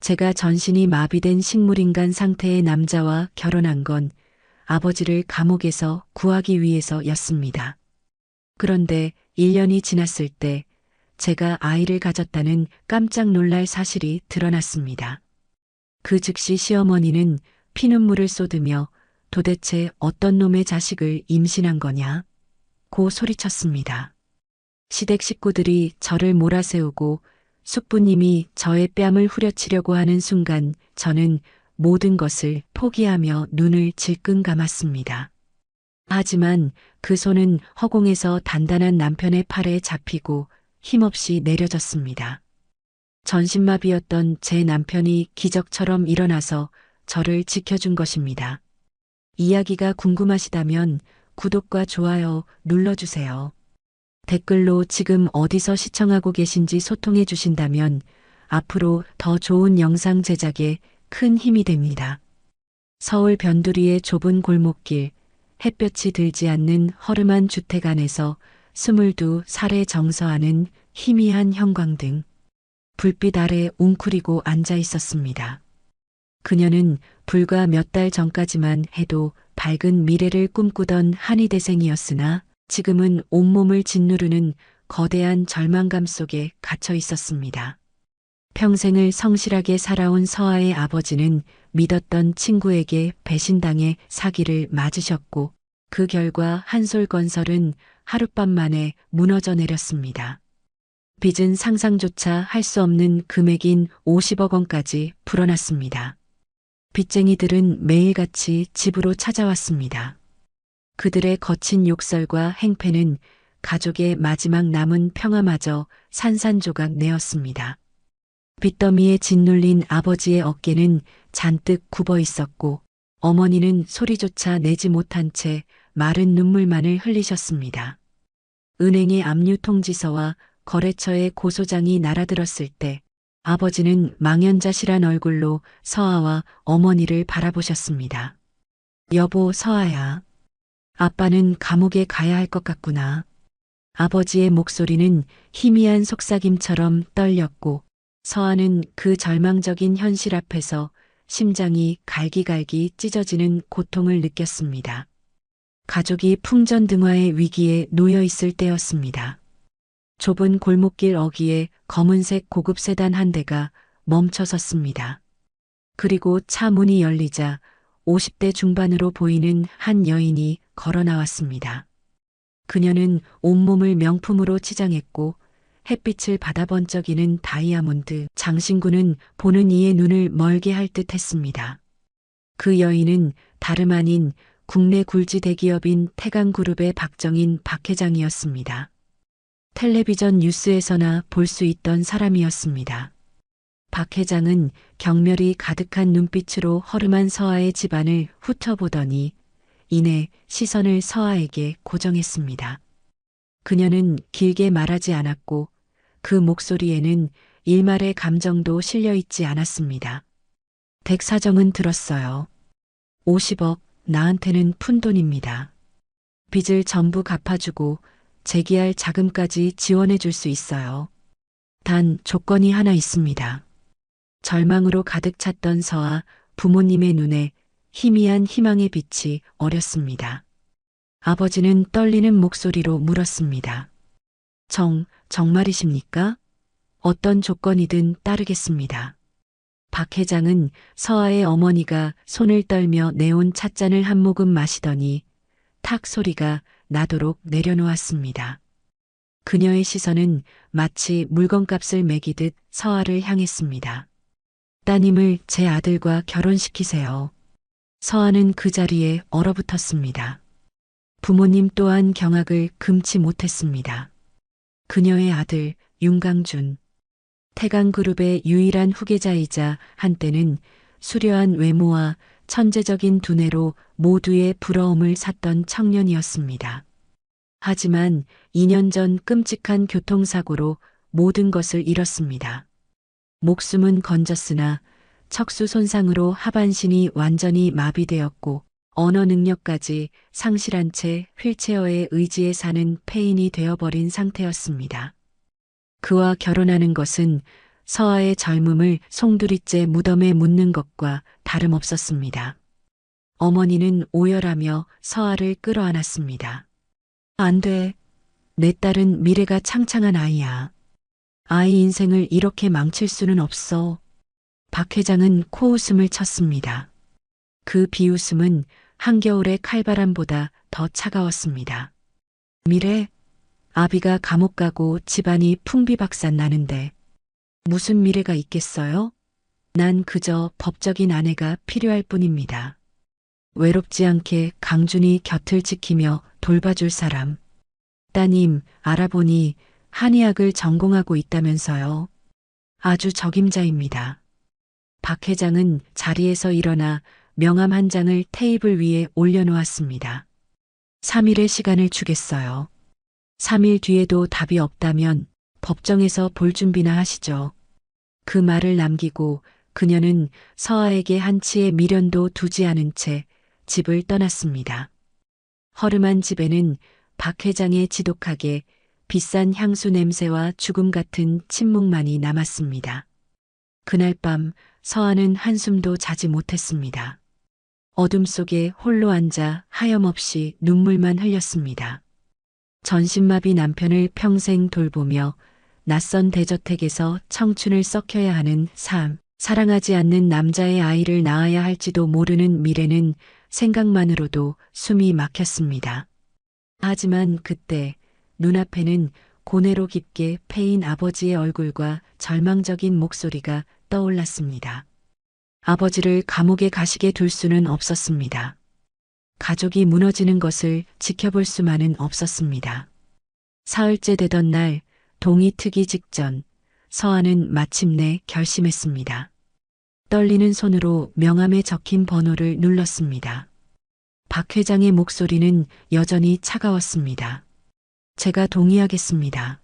제가 전신이 마비된 식물인간 상태의 남자와 결혼한 건 아버지를 감옥에서 구하기 위해서였습니다. 그런데 1년이 지났을 때 제가 아이를 가졌다는 깜짝 놀랄 사실이 드러났습니다. 그 즉시 시어머니는 피눈물을 쏟으며 도대체 어떤 놈의 자식을 임신한 거냐? 고 소리쳤습니다. 시댁 식구들이 저를 몰아세우고 숙부님이 저의 뺨을 후려치려고 하는 순간 저는 모든 것을 포기하며 눈을 질끈 감았습니다. 하지만 그 손은 허공에서 단단한 남편의 팔에 잡히고 힘없이 내려졌습니다. 전신마비였던 제 남편이 기적처럼 일어나서 저를 지켜준 것입니다. 이야기가 궁금하시다면 구독과 좋아요 눌러주세요. 댓글로 지금 어디서 시청하고 계신지 소통해 주신다면 앞으로 더 좋은 영상 제작에 큰 힘이 됩니다. 서울 변두리의 좁은 골목길, 햇볕이 들지 않는 허름한 주택 안에서 22살의 정서하는 희미한 형광등, 불빛 아래 웅크리고 앉아 있었습니다. 그녀는 불과 몇 달 전까지만 해도 밝은 미래를 꿈꾸던 한의대생이었으나 지금은 온몸을 짓누르는 거대한 절망감 속에 갇혀 있었습니다. 평생을 성실하게 살아온 서아의 아버지는 믿었던 친구에게 배신당해 사기를 맞으셨고 그 결과 한솔건설은 하룻밤 만에 무너져 내렸습니다. 빚은 상상조차 할 수 없는 금액인 50억 원까지 불어났습니다. 빚쟁이들은 매일같이 집으로 찾아왔습니다. 그들의 거친 욕설과 행패는 가족의 마지막 남은 평화마저 산산조각 내었습니다. 빚더미에 짓눌린 아버지의 어깨는 잔뜩 굽어 있었고 어머니는 소리조차 내지 못한 채 마른 눈물만을 흘리셨습니다. 은행의 압류 통지서와 거래처의 고소장이 날아들었을 때 아버지는 망연자실한 얼굴로 서아와 어머니를 바라보셨습니다. 여보 서아야. 아빠는 감옥에 가야 할 것 같구나. 아버지의 목소리는 희미한 속삭임처럼 떨렸고 서아는 그 절망적인 현실 앞에서 심장이 갈기갈기 찢어지는 고통을 느꼈습니다. 가족이 풍전등화의 위기에 놓여 있을 때였습니다. 좁은 골목길 어귀에 검은색 고급 세단 한 대가 멈춰 섰습니다. 그리고 차 문이 열리자 50대 중반으로 보이는 한 여인이 걸어 나왔습니다. 그녀는 온몸을 명품으로 치장했고 햇빛을 받아 번쩍이는 다이아몬드 장신구는 보는 이의 눈을 멀게 할 듯 했습니다. 그 여인은 다름 아닌 국내 굴지 대기업인 태강그룹의 박정인 박 회장이었습니다. 텔레비전 뉴스에서나 볼 수 있던 사람이었습니다. 박 회장은 경멸이 가득한 눈빛으로 허름한 서아의 집안을 훑어보더니 이내 시선을 서아에게 고정했습니다. 그녀는 길게 말하지 않았고 그 목소리에는 일말의 감정도 실려 있지 않았습니다. 댁 사정은 들었어요. 50억, 나한테는 푼돈입니다. 빚을 전부 갚아주고 재기할 자금까지 지원해 줄 수 있어요. 단 조건이 하나 있습니다. 절망으로 가득 찼던 서아 부모님의 눈에 희미한 희망의 빛이 어렸습니다. 아버지는 떨리는 목소리로 물었습니다. 정말이십니까? 어떤 조건이든 따르겠습니다. 박 회장은 서아의 어머니가 손을 떨며 내온 찻잔을 한 모금 마시더니 탁 소리가 나도록 내려놓았습니다. 그녀의 시선은 마치 물건값을 매기듯 서아를 향했습니다. 따님을 제 아들과 결혼시키세요. 서아는 그 자리에 얼어붙었습니다. 부모님 또한 경악을 금치 못했습니다. 그녀의 아들 윤강준, 태강그룹의 유일한 후계자이자 한때는 수려한 외모와 천재적인 두뇌로 모두의 부러움을 샀던 청년이었습니다. 하지만 2년 전 끔찍한 교통사고로 모든 것을 잃었습니다. 목숨은 건졌으나 척수 손상으로 하반신이 완전히 마비되었고 언어 능력까지 상실한 채 휠체어에 의지해 사는 폐인이 되어버린 상태였습니다. 그와 결혼하는 것은 서아의 젊음을 송두리째 무덤에 묻는 것과 다름없었습니다. 어머니는 오열하며 서아를 끌어안았습니다. 안 돼. 내 딸은 미래가 창창한 아이야. 아이 인생을 이렇게 망칠 수는 없어. 박 회장은 코웃음을 쳤습니다. 그 비웃음은 한겨울의 칼바람보다 더 차가웠습니다. 미래? 아비가 감옥 가고 집안이 풍비박산 나는데 무슨 미래가 있겠어요? 난 그저 법적인 아내가 필요할 뿐입니다. 외롭지 않게 강준이 곁을 지키며 돌봐줄 사람. 따님, 알아보니 한의학을 전공하고 있다면서요. 아주 적임자입니다. 박 회장은 자리에서 일어나 명함 한 장을 테이블 위에 올려놓았습니다. 3일의 시간을 주겠어요. 3일 뒤에도 답이 없다면 법정에서 볼 준비나 하시죠. 그 말을 남기고 그녀는 서아에게 한치의 미련도 두지 않은 채 집을 떠났습니다. 허름한 집에는 박 회장의 지독하게 비싼 향수 냄새와 죽음 같은 침묵만이 남았습니다. 그날 밤 서아는 한숨도 자지 못했습니다. 어둠 속에 홀로 앉아 하염없이 눈물만 흘렸습니다. 전신마비 남편을 평생 돌보며 낯선 대저택에서 청춘을 썩혀야 하는 삶, 사랑하지 않는 남자의 아이를 낳아야 할지도 모르는 미래는 생각만으로도 숨이 막혔습니다. 하지만 그때 눈앞에는 고뇌로 깊게 패인 아버지의 얼굴과 절망적인 목소리가 떠올랐습니다. 아버지를 감옥에 가시게 둘 수는 없었습니다. 가족이 무너지는 것을 지켜볼 수만은 없었습니다. 사흘째 되던 날 동이 트기 직전 서아는 마침내 결심했습니다. 떨리는 손으로 명함에 적힌 번호를 눌렀습니다. 박 회장의 목소리는 여전히 차가웠습니다. 제가 동의하겠습니다.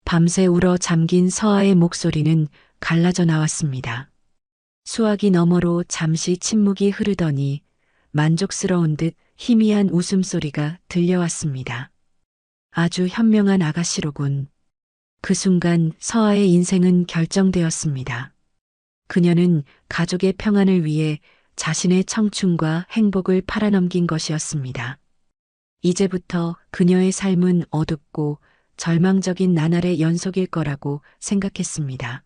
밤새 울어 잠긴 서아의 목소리는 갈라져 나왔습니다. 수화기 너머로 잠시 침묵이 흐르더니 만족스러운 듯 희미한 웃음소리가 들려왔습니다. 아주 현명한 아가씨로군. 그 순간 서아의 인생은 결정되었습니다. 그녀는 가족의 평안을 위해 자신의 청춘과 행복을 팔아넘긴 것이었습니다. 이제부터 그녀의 삶은 어둡고 절망적인 나날의 연속일 거라고 생각했습니다.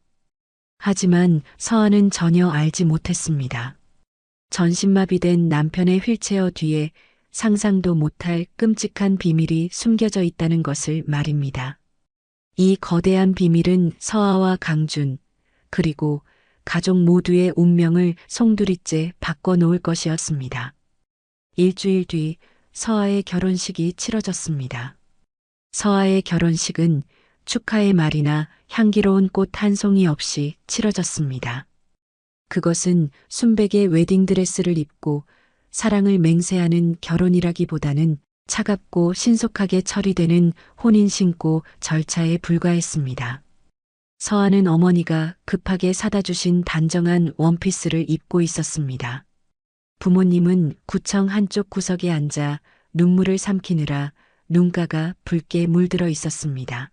하지만 서아는 전혀 알지 못했습니다. 전신마비된 남편의 휠체어 뒤에 상상도 못할 끔찍한 비밀이 숨겨져 있다는 것을 말입니다. 이 거대한 비밀은 서아와 강준, 그리고 가족 모두의 운명을 송두리째 바꿔놓을 것이었습니다. 일주일 뒤 서아의 결혼식이 치러졌습니다. 서아의 결혼식은 축하의 말이나 향기로운 꽃 한 송이 없이 치러졌습니다. 그것은 순백의 웨딩드레스를 입고 사랑을 맹세하는 결혼이라기보다는 차갑고 신속하게 처리되는 혼인신고 절차에 불과했습니다. 서아는 어머니가 급하게 사다 주신 단정한 원피스를 입고 있었습니다. 부모님은 구청 한쪽 구석에 앉아 눈물을 삼키느라 눈가가 붉게 물들어 있었습니다.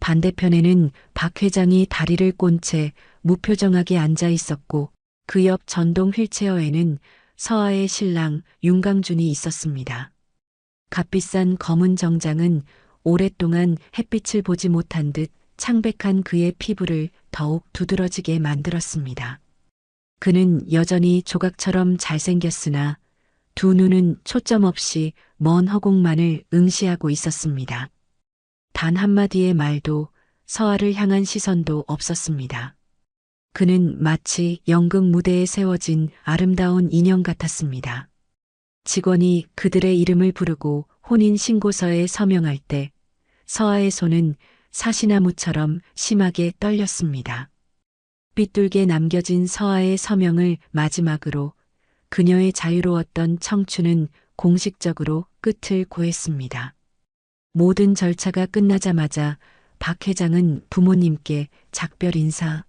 반대편에는 박 회장이 다리를 꼰 채 무표정하게 앉아 있었고 그 옆 전동 휠체어에는 서아의 신랑 윤강준이 있었습니다. 값비싼 검은 정장은 오랫동안 햇빛을 보지 못한 듯 창백한 그의 피부를 더욱 두드러지게 만들었습니다. 그는 여전히 조각처럼 잘생겼으나 두 눈은 초점 없이 먼 허공만을 응시하고 있었습니다. 단 한마디의 말도 서아를 향한 시선도 없었습니다. 그는 마치 연극 무대에 세워진 아름다운 인형 같았습니다. 직원이 그들의 이름을 부르고 혼인신고서에 서명할 때 서아의 손은 사시나무처럼 심하게 떨렸습니다. 삐뚤게 남겨진 서아의 서명을 마지막으로 그녀의 자유로웠던 청춘은 공식적으로 끝을 고했습니다. 모든 절차가 끝나자마자 박 회장은 부모님께 작별 인사,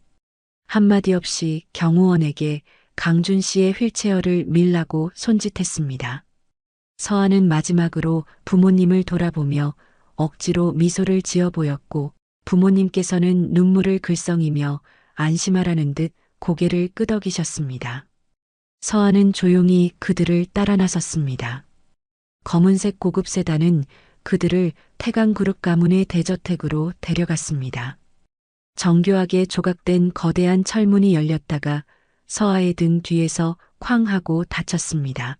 한마디 없이 경호원에게 강준 씨의 휠체어를 밀라고 손짓했습니다. 서아는 마지막으로 부모님을 돌아보며 억지로 미소를 지어 보였고 부모님께서는 눈물을 글썽이며 안심하라는 듯 고개를 끄덕이셨습니다. 서아는 조용히 그들을 따라 나섰습니다. 검은색 고급 세단은 그들을 태강그룹 가문의 대저택으로 데려갔습니다. 정교하게 조각된 거대한 철문이 열렸다가 서아의 등 뒤에서 쾅 하고 닫혔습니다.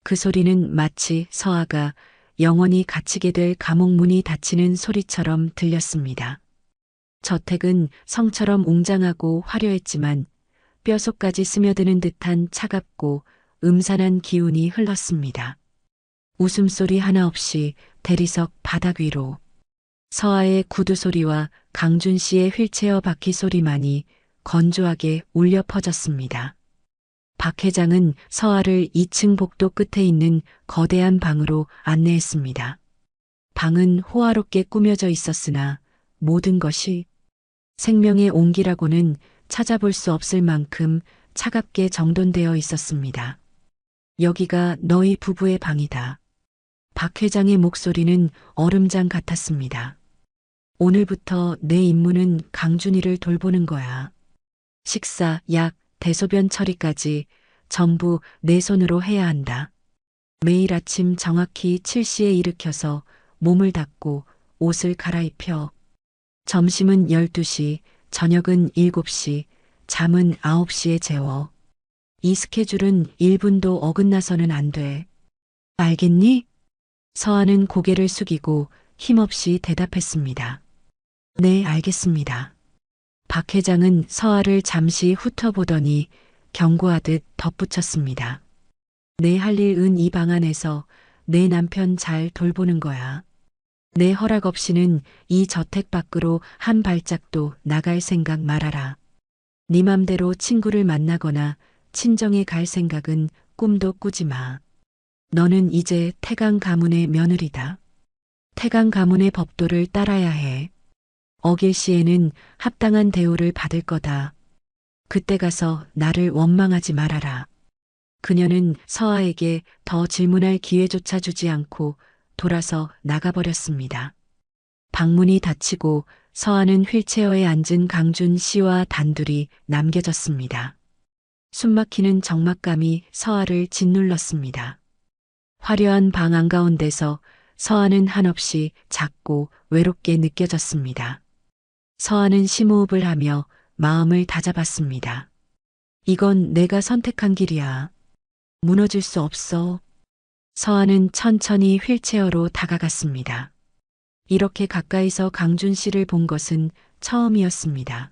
그 소리는 마치 서아가 영원히 갇히게 될 감옥문이 닫히는 소리처럼 들렸습니다. 저택은 성처럼 웅장하고 화려했지만 뼛속까지 스며드는 듯한 차갑고 음산한 기운이 흘렀습니다. 웃음소리 하나 없이 대리석 바닥 위로 서아의 구두 소리와 강준 씨의 휠체어 바퀴 소리만이 건조하게 울려 퍼졌습니다. 박 회장은 서아를 2층 복도 끝에 있는 거대한 방으로 안내했습니다. 방은 호화롭게 꾸며져 있었으나 모든 것이 생명의 온기라고는 찾아볼 수 없을 만큼 차갑게 정돈되어 있었습니다. 여기가 너희 부부의 방이다. 박 회장의 목소리는 얼음장 같았습니다. 오늘부터 내 임무는 강준이를 돌보는 거야. 식사, 약, 대소변 처리까지 전부 내 손으로 해야 한다. 매일 아침 정확히 7시에 일으켜서 몸을 닦고 옷을 갈아입혀. 점심은 12시, 저녁은 7시, 잠은 9시에 재워. 이 스케줄은 1분도 어긋나서는 안 돼. 알겠니? 서아는 고개를 숙이고 힘없이 대답했습니다. 네, 알겠습니다. 박 회장은 서아를 잠시 훑어보더니 경고하듯 덧붙였습니다. 내 할 일은 이 방 안에서 내 남편 잘 돌보는 거야. 내 허락 없이는 이 저택 밖으로 한 발짝도 나갈 생각 말아라. 네 맘대로 친구를 만나거나 친정에 갈 생각은 꿈도 꾸지 마. 너는 이제 태강 가문의 며느리다. 태강 가문의 법도를 따라야 해. 어길 시에는 합당한 대우를 받을 거다. 그때 가서 나를 원망하지 말아라. 그녀는 서아에게 더 질문할 기회조차 주지 않고 돌아서 나가버렸습니다. 방문이 닫히고 서아는 휠체어에 앉은 강준 씨와 단둘이 남겨졌습니다. 숨막히는 적막감이 서아를 짓눌렀습니다. 화려한 방 한가운데서 서아는 한없이 작고 외롭게 느껴졌습니다. 서아는 심호흡을 하며 마음을 다잡았습니다. 이건 내가 선택한 길이야. 무너질 수 없어. 서아는 천천히 휠체어로 다가갔습니다. 이렇게 가까이서 강준 씨를 본 것은 처음이었습니다.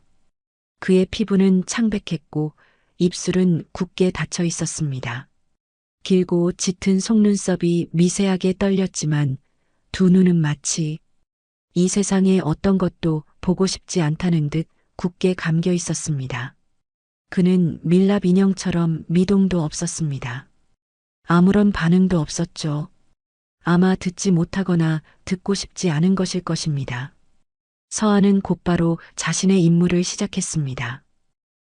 그의 피부는 창백했고 입술은 굳게 닫혀 있었습니다. 길고 짙은 속눈썹이 미세하게 떨렸지만 두 눈은 마치 이 세상의 어떤 것도 보고 싶지 않다는 듯 굳게 감겨 있었습니다. 그는 밀랍 인형처럼 미동도 없었습니다. 아무런 반응도 없었죠. 아마 듣지 못하거나 듣고 싶지 않은 것일 것입니다. 서아는 곧바로 자신의 임무를 시작했습니다.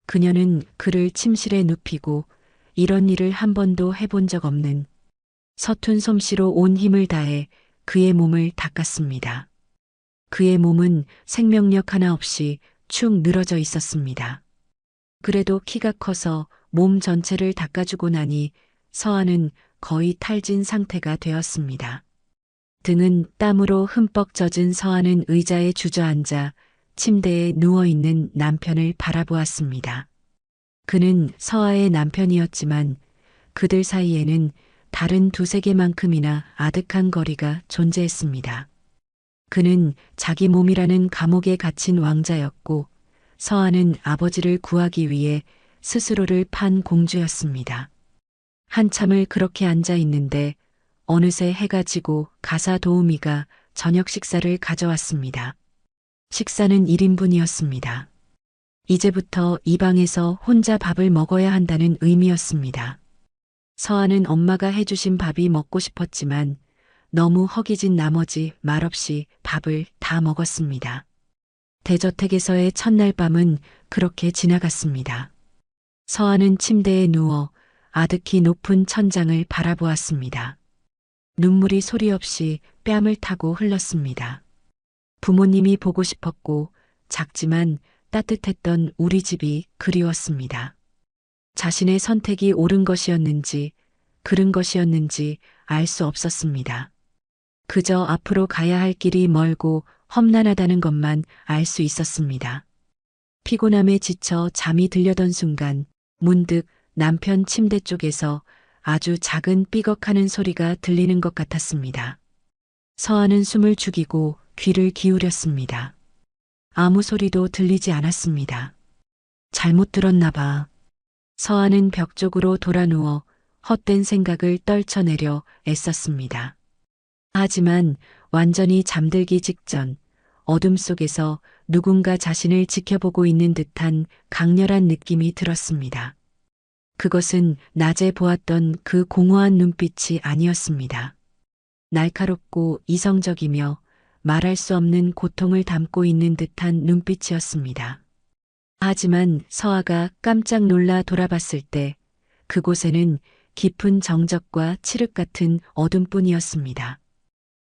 그녀는 그를 침실에 눕히고 이런 일을 한 번도 해본 적 없는 서툰 솜씨로 온 힘을 다해 그의 몸을 닦았습니다. 그의 몸은 생명력 하나 없이 축 늘어져 있었습니다. 그래도 키가 커서 몸 전체를 닦아주고 나니 서아는 거의 탈진 상태가 되었습니다. 등은 땀으로 흠뻑 젖은 서아는 의자에 주저앉아 침대에 누워있는 남편을 바라보았습니다. 그는 서아의 남편이었지만 그들 사이에는 다른 두세 개만큼이나 아득한 거리가 존재했습니다. 그는 자기 몸이라는 감옥에 갇힌 왕자였고 서아는 아버지를 구하기 위해 스스로를 판 공주였습니다. 한참을 그렇게 앉아 있는데 어느새 해가 지고 가사 도우미가 저녁 식사를 가져왔습니다. 식사는 1인분이었습니다. 이제부터 이 방에서 혼자 밥을 먹어야 한다는 의미였습니다. 서아는 엄마가 해주신 밥이 먹고 싶었지만 너무 허기진 나머지 말없이 밥을 다 먹었습니다. 대저택에서의 첫날 밤은 그렇게 지나갔습니다. 서아는 침대에 누워 아득히 높은 천장을 바라보았습니다. 눈물이 소리 없이 뺨을 타고 흘렀습니다. 부모님이 보고 싶었고 작지만 따뜻했던 우리 집이 그리웠습니다. 자신의 선택이 옳은 것이었는지 그른 것이었는지 알 수 없었습니다. 그저 앞으로 가야 할 길이 멀고 험난하다는 것만 알 수 있었습니다. 피곤함에 지쳐 잠이 들려던 순간 문득 남편 침대 쪽에서 아주 작은 삐걱하는 소리가 들리는 것 같았습니다. 서아는 숨을 죽이고 귀를 기울였습니다. 아무 소리도 들리지 않았습니다. 잘못 들었나 봐. 서아는 벽 쪽으로 돌아 누워 헛된 생각을 떨쳐내려 애썼습니다. 하지만 완전히 잠들기 직전 어둠 속에서 누군가 자신을 지켜보고 있는 듯한 강렬한 느낌이 들었습니다. 그것은 낮에 보았던 그 공허한 눈빛이 아니었습니다. 날카롭고 이성적이며 말할 수 없는 고통을 담고 있는 듯한 눈빛이었습니다. 하지만 서아가 깜짝 놀라 돌아봤을 때 그곳에는 깊은 정적과 칠흑 같은 어둠뿐이었습니다.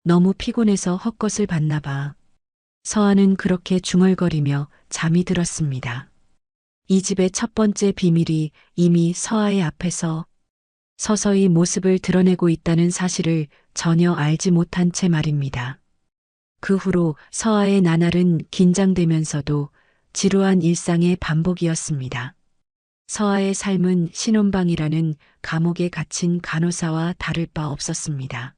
너무 피곤해서 헛것을 봤나 봐. 서아는 그렇게 중얼거리며 잠이 들었습니다. 이 집의 첫 번째 비밀이 이미 서아의 앞에서 서서히 모습을 드러내고 있다는 사실을 전혀 알지 못한 채 말입니다. 그 후로 서아의 나날은 긴장되면서도 지루한 일상의 반복이었습니다. 서아의 삶은 신혼방이라는 감옥에 갇힌 간호사와 다를 바 없었습니다.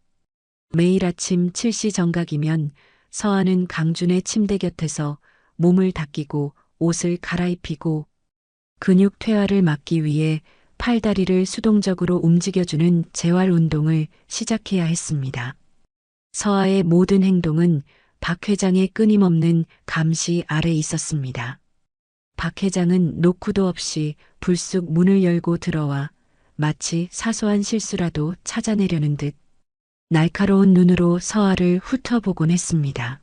매일 아침 7시 정각이면 서아는 강준의 침대 곁에서 몸을 닦이고 옷을 갈아입히고 근육 퇴화를 막기 위해 팔다리를 수동적으로 움직여주는 재활 운동을 시작해야 했습니다. 서아의 모든 행동은 박 회장의 끊임없는 감시 아래 있었습니다. 박 회장은 노크도 없이 불쑥 문을 열고 들어와 마치 사소한 실수라도 찾아내려는 듯 날카로운 눈으로 서아를 훑어보곤 했습니다.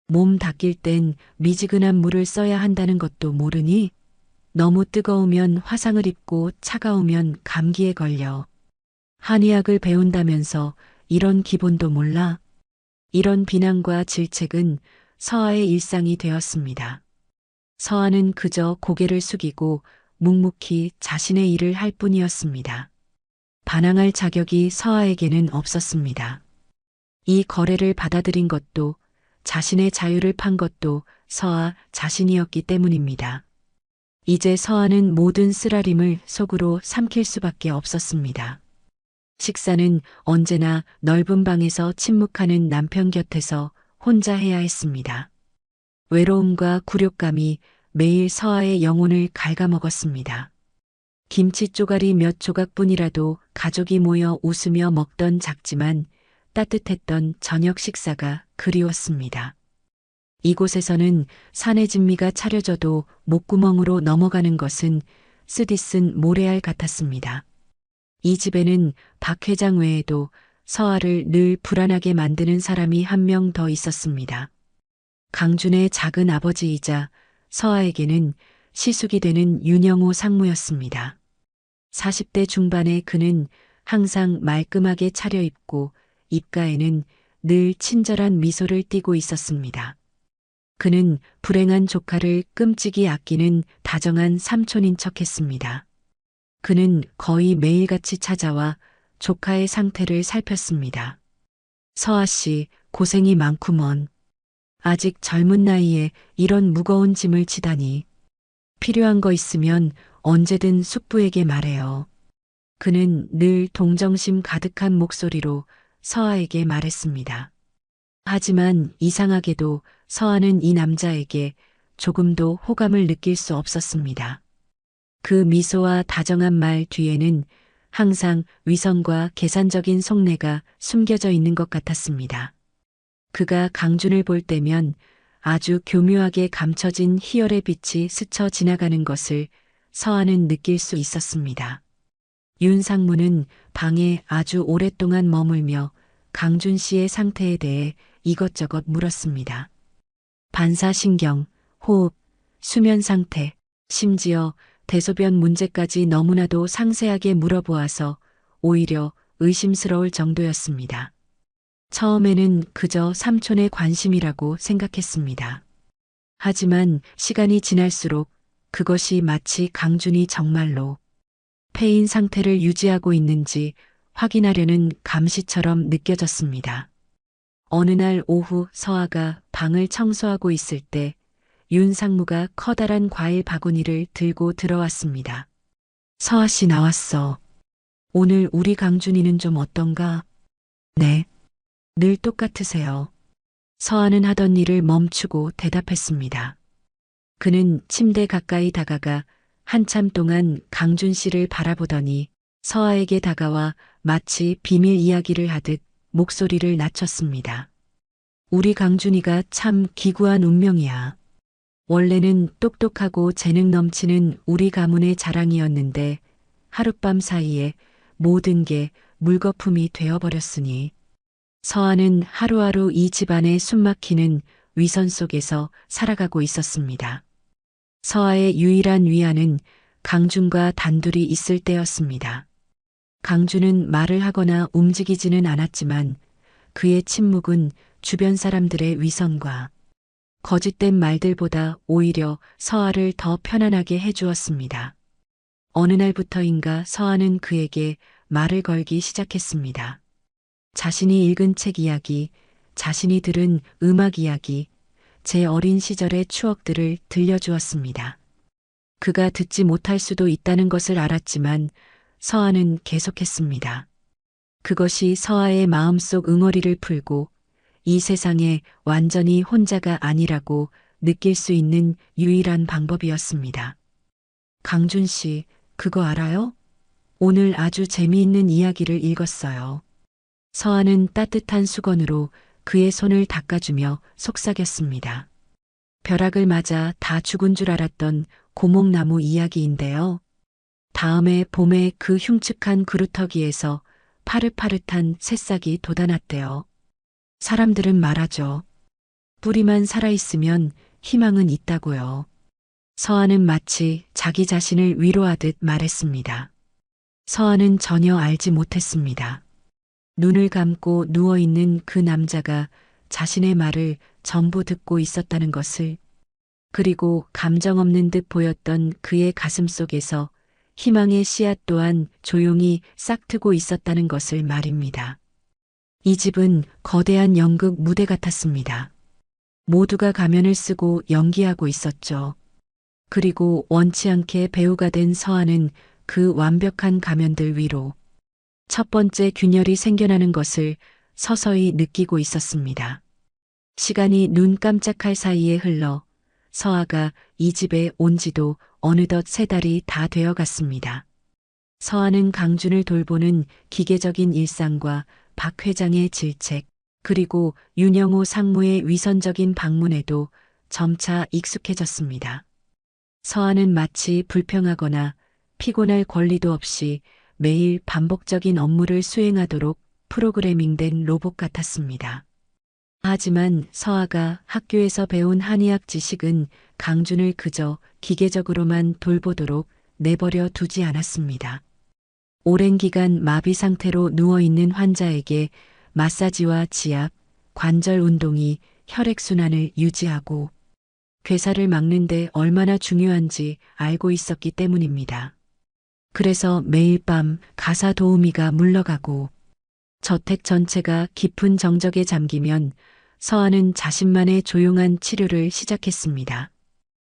몸 닦일 땐 미지근한 물을 써야 한다는 것도 모르니? 너무 뜨거우면 화상을 입고 차가우면 감기에 걸려. 한의학을 배운다면서 이런 기본도 몰라? 이런 비난과 질책은 서아의 일상이 되었습니다. 서아는 그저 고개를 숙이고 묵묵히 자신의 일을 할 뿐이었습니다. 반항할 자격이 서아에게는 없었습니다. 이 거래를 받아들인 것도 자신의 자유를 판 것도 서아 자신이었기 때문입니다. 이제 서아는 모든 쓰라림을 속으로 삼킬 수밖에 없었습니다. 식사는 언제나 넓은 방에서 침묵하는 남편 곁에서 혼자 해야 했습니다. 외로움과 굴욕감이 매일 서아의 영혼을 갉아먹었습니다. 김치 쪼가리 몇 조각뿐이라도 가족이 모여 웃으며 먹던 작지만 따뜻했던 저녁 식사가 그리웠습니다. 이곳에서는 사내 진미가 차려져도 목구멍으로 넘어가는 것은 쓰디쓴 모래알 같았습니다. 이 집에는 박 회장 외에도 서아를 늘 불안하게 만드는 사람이 한 명 더 있었습니다. 강준의 작은 아버지이자 서아에게는 시숙이 되는 윤영호 상무였습니다. 40대 중반의 그는 항상 말끔하게 차려입고 입가에는 늘 친절한 미소를 띠고 있었습니다. 그는 불행한 조카를 끔찍이 아끼는 다정한 삼촌인 척했습니다. 그는 거의 매일같이 찾아와 조카의 상태를 살폈습니다. 서아 씨, 고생이 많구먼. 아직 젊은 나이에 이런 무거운 짐을 지다니. 필요한 거 있으면 언제든 숙부에게 말해요. 그는 늘 동정심 가득한 목소리로 서아에게 말했습니다. 하지만 이상하게도 서아는 이 남자에게 조금도 호감을 느낄 수 없었습니다. 그 미소와 다정한 말 뒤에는 항상 위선과 계산적인 속내가 숨겨져 있는 것 같았습니다. 그가 강준을 볼 때면 아주 교묘하게 감춰진 희열의 빛이 스쳐 지나가는 것을 서아는 느낄 수 있었습니다. 윤 상무는 방에 아주 오랫동안 머물며 강준 씨의 상태에 대해 이것저것 물었습니다. 반사신경, 호흡, 수면 상태, 심지어 대소변 문제까지 너무나도 상세하게 물어보아서 오히려 의심스러울 정도였습니다. 처음에는 그저 삼촌의 관심이라고 생각했습니다. 하지만 시간이 지날수록 그것이 마치 강준이 정말로 폐인 상태를 유지하고 있는지 확인하려는 감시처럼 느껴졌습니다. 어느 날 오후 서아가 방을 청소하고 있을 때 윤상무가 커다란 과일 바구니를 들고 들어왔습니다. 서아 씨 나왔어. 오늘 우리 강준이는 좀 어떤가? 네. 늘 똑같으세요. 서아는 하던 일을 멈추고 대답했습니다. 그는 침대 가까이 다가가 한참 동안 강준 씨를 바라보더니 서아에게 다가와 마치 비밀 이야기를 하듯 목소리를 낮췄습니다. 우리 강준이가 참 기구한 운명이야. 원래는 똑똑하고 재능 넘치는 우리 가문의 자랑이었는데 하룻밤 사이에 모든 게 물거품이 되어버렸으니 서아는 하루하루 이 집안의 숨막히는 위선 속에서 살아가고 있었습니다. 서아의 유일한 위안은 강준과 단둘이 있을 때였습니다. 강준은 말을 하거나 움직이지는 않았지만 그의 침묵은 주변 사람들의 위선과 거짓된 말들보다 오히려 서아를 더 편안하게 해주었습니다. 어느 날부터인가 서아는 그에게 말을 걸기 시작했습니다. 자신이 읽은 책 이야기, 자신이 들은 음악 이야기, 제 어린 시절의 추억들을 들려주었습니다. 그가 듣지 못할 수도 있다는 것을 알았지만 서아는 계속했습니다. 그것이 서아의 마음속 응어리를 풀고 이 세상에 완전히 혼자가 아니라고 느낄 수 있는 유일한 방법이었습니다. 강준 씨, 그거 알아요? 오늘 아주 재미있는 이야기를 읽었어요. 서아는 따뜻한 수건으로 그의 손을 닦아주며 속삭였습니다. 벼락을 맞아 다 죽은 줄 알았던 고목나무 이야기인데요. 다음해 봄에 그 흉측한 그루터기에서 파릇파릇한 새싹이 돋아났대요. 사람들은 말하죠. 뿌리만 살아있으면 희망은 있다고요. 서아는 마치 자기 자신을 위로하듯 말했습니다. 서아는 전혀 알지 못했습니다. 눈을 감고 누워있는 그 남자가 자신의 말을 전부 듣고 있었다는 것을, 그리고 감정 없는 듯 보였던 그의 가슴 속에서 희망의 씨앗 또한 조용히 싹트고 있었다는 것을 말입니다. 이 집은 거대한 연극 무대 같았습니다. 모두가 가면을 쓰고 연기하고 있었죠. 그리고 원치 않게 배우가 된 서아는 그 완벽한 가면들 위로 첫 번째 균열이 생겨나는 것을 서서히 느끼고 있었습니다. 시간이 눈 깜짝할 사이에 흘러 서아가 이 집에 온 지도 어느덧 3달이 다 되어 갔습니다. 서아는 강준을 돌보는 기계적인 일상과 박 회장의 질책, 그리고 윤영호 상무의 위선적인 방문에도 점차 익숙해졌습니다. 서아는 마치 불평하거나 피곤할 권리도 없이 매일 반복적인 업무를 수행하도록 프로그래밍된 로봇 같았습니다. 하지만 서아가 학교에서 배운 한의학 지식은 강준을 그저 기계적으로만 돌보도록 내버려 두지 않았습니다. 오랜 기간 마비 상태로 누워있는 환자에게 마사지와 지압, 관절 운동이 혈액순환을 유지하고 괴사를 막는 데 얼마나 중요한지 알고 있었기 때문입니다. 그래서 매일 밤 가사 도우미가 물러가고 저택 전체가 깊은 정적에 잠기면 서아는 자신만의 조용한 치료를 시작했습니다.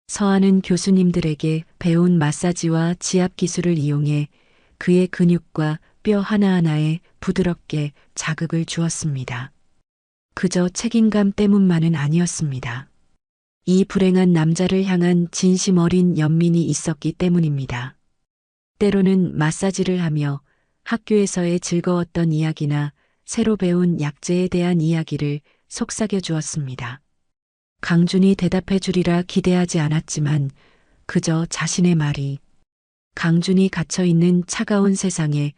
서아는 교수님들에게 배운 마사지와 지압 기술을 이용해 그의 근육과 뼈 하나하나에 부드럽게 자극을 주었습니다. 그저 책임감 때문만은 아니었습니다. 이 불행한 남자를 향한 진심 어린 연민이 있었기 때문입니다. 때로는 마사지를 하며 학교에서의 즐거웠던 이야기나 새로 배운 약재에 대한 이야기를 속삭여 주었습니다. 강준이 대답해 주리라 기대하지 않았지만 그저 자신의 말이 강준이 갇혀있는 차가운 세상에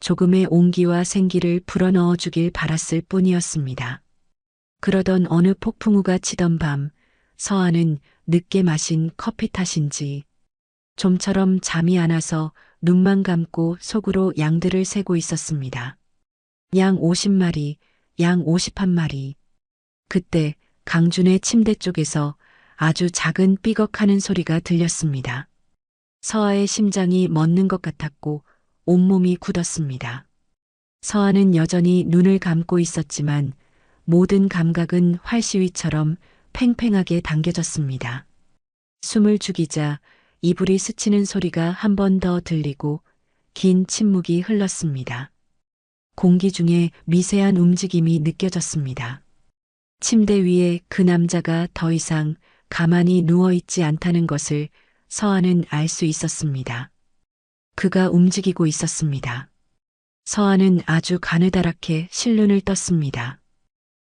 조금의 온기와 생기를 불어넣어 주길 바랐을 뿐이었습니다. 그러던 어느 폭풍우가 치던 밤, 서아는 늦게 마신 커피 탓인지 좀처럼 잠이 안 와서 눈만 감고 속으로 양들을 세고 있었습니다. 양 50마리, 양 51마리. 그때 강준의 침대 쪽에서 아주 작은 삐걱하는 소리가 들렸습니다. 서아의 심장이 멎는 것 같았고 온몸이 굳었습니다. 서아는 여전히 눈을 감고 있었지만 모든 감각은 활시위처럼 팽팽하게 당겨졌습니다. 숨을 죽이자 이불이 스치는 소리가 한 번 더 들리고 긴 침묵이 흘렀습니다. 공기 중에 미세한 움직임이 느껴졌습니다. 침대 위에 그 남자가 더 이상 가만히 누워있지 않다는 것을 서아는 알 수 있었습니다. 그가 움직이고 있었습니다. 서아는 아주 가느다랗게 실눈을 떴습니다.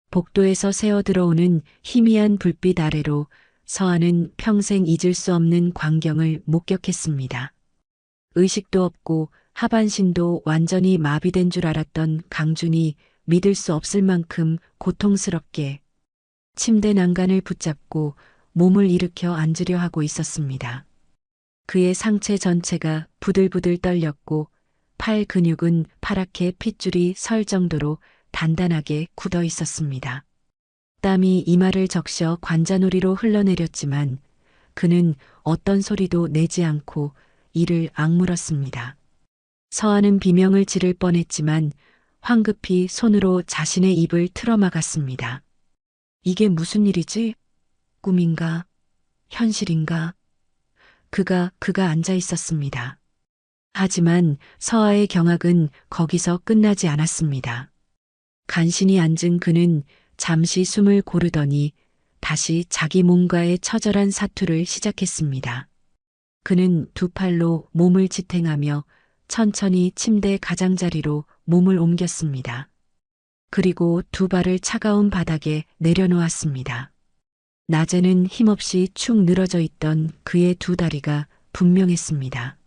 복도에서 새어 들어오는 희미한 불빛 아래로 서아는 평생 잊을 수 없는 광경을 목격했습니다. 의식도 없고 하반신도 완전히 마비된 줄 알았던 강준이 믿을 수 없을 만큼 고통스럽게 침대 난간을 붙잡고 몸을 일으켜 앉으려 하고 있었습니다. 그의 상체 전체가 부들부들 떨렸고 팔 근육은 파랗게 핏줄이 설 정도로 단단하게 굳어 있었습니다. 땀이 이마를 적셔 관자놀이로 흘러내렸지만 그는 어떤 소리도 내지 않고 이를 악물었습니다. 서아는 비명을 지를 뻔했지만 황급히 손으로 자신의 입을 틀어막았습니다. 이게 무슨 일이지? 꿈인가? 현실인가? 그가 앉아 있었습니다. 하지만 서아의 경악은 거기서 끝나지 않았습니다. 간신히 앉은 그는 잠시 숨을 고르더니 다시 자기 몸과의 처절한 사투를 시작했습니다. 그는 두 팔로 몸을 지탱하며 천천히 침대 가장자리로 몸을 옮겼습니다. 그리고 두 발을 차가운 바닥에 내려놓았습니다. 낮에는 힘없이 축 늘어져 있던 그의 두 다리가 분명했습니다.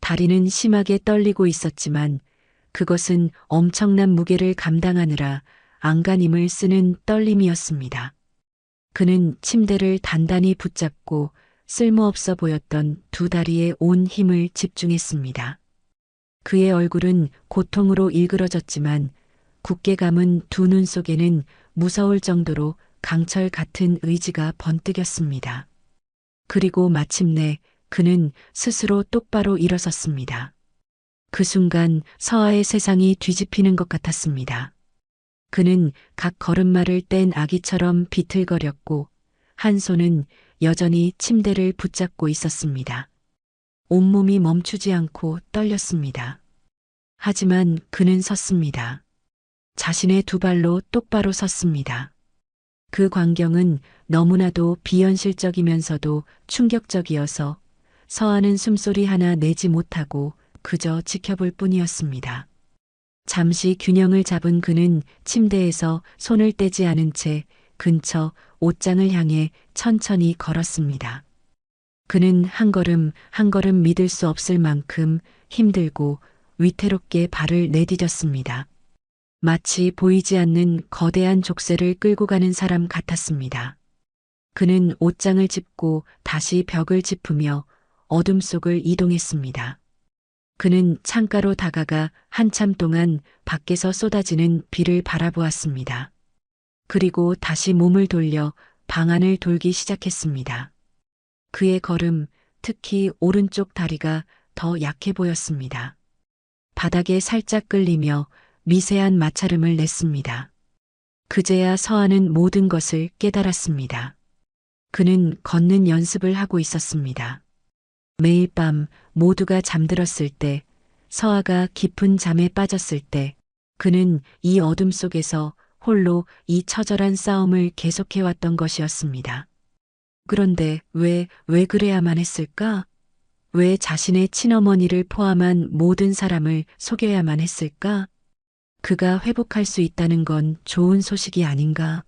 다리는 심하게 떨리고 있었지만 그것은 엄청난 무게를 감당하느라 안간힘을 쓰는 떨림이었습니다. 그는 침대를 단단히 붙잡고 쓸모없어 보였던 두 다리에 온 힘을 집중했습니다. 그의 얼굴은 고통으로 일그러졌지만 굳게 감은 두 눈 속에는 무서울 정도로 강철 같은 의지가 번뜩였습니다. 그리고 마침내 그는 스스로 똑바로 일어섰습니다. 그 순간 서아의 세상이 뒤집히는 것 같았습니다. 그는 각 걸음마를 뗀 아기처럼 비틀거렸고 한 손은 여전히 침대를 붙잡고 있었습니다. 온몸이 멈추지 않고 떨렸습니다. 하지만 그는 섰습니다. 자신의 두 발로 똑바로 섰습니다. 그 광경은 너무나도 비현실적이면서도 충격적이어서 서아는 숨소리 하나 내지 못하고 그저 지켜볼 뿐이었습니다. 잠시 균형을 잡은 그는 침대에서 손을 떼지 않은 채 근처 옷장을 향해 천천히 걸었습니다. 그는 한 걸음 한 걸음 믿을 수 없을 만큼 힘들고 위태롭게 발을 내디뎠습니다. 마치 보이지 않는 거대한 족쇄를 끌고 가는 사람 같았습니다. 그는 옷장을 짚고 다시 벽을 짚으며 어둠 속을 이동했습니다. 그는 창가로 다가가 한참 동안 밖에서 쏟아지는 비를 바라보았습니다. 그리고 다시 몸을 돌려 방 안을 돌기 시작했습니다. 그의 걸음, 특히 오른쪽 다리가 더 약해 보였습니다. 바닥에 살짝 끌리며 미세한 마찰음을 냈습니다. 그제야 서아는 모든 것을 깨달았습니다. 그는 걷는 연습을 하고 있었습니다. 매일 밤 모두가 잠들었을 때, 서아가 깊은 잠에 빠졌을 때, 그는 이 어둠 속에서 홀로 이 처절한 싸움을 계속해왔던 것이었습니다. 그런데 왜 그래야만 했을까? 왜 자신의 친어머니를 포함한 모든 사람을 속여야만 했을까? 그가 회복할 수 있다는 건 좋은 소식이 아닌가?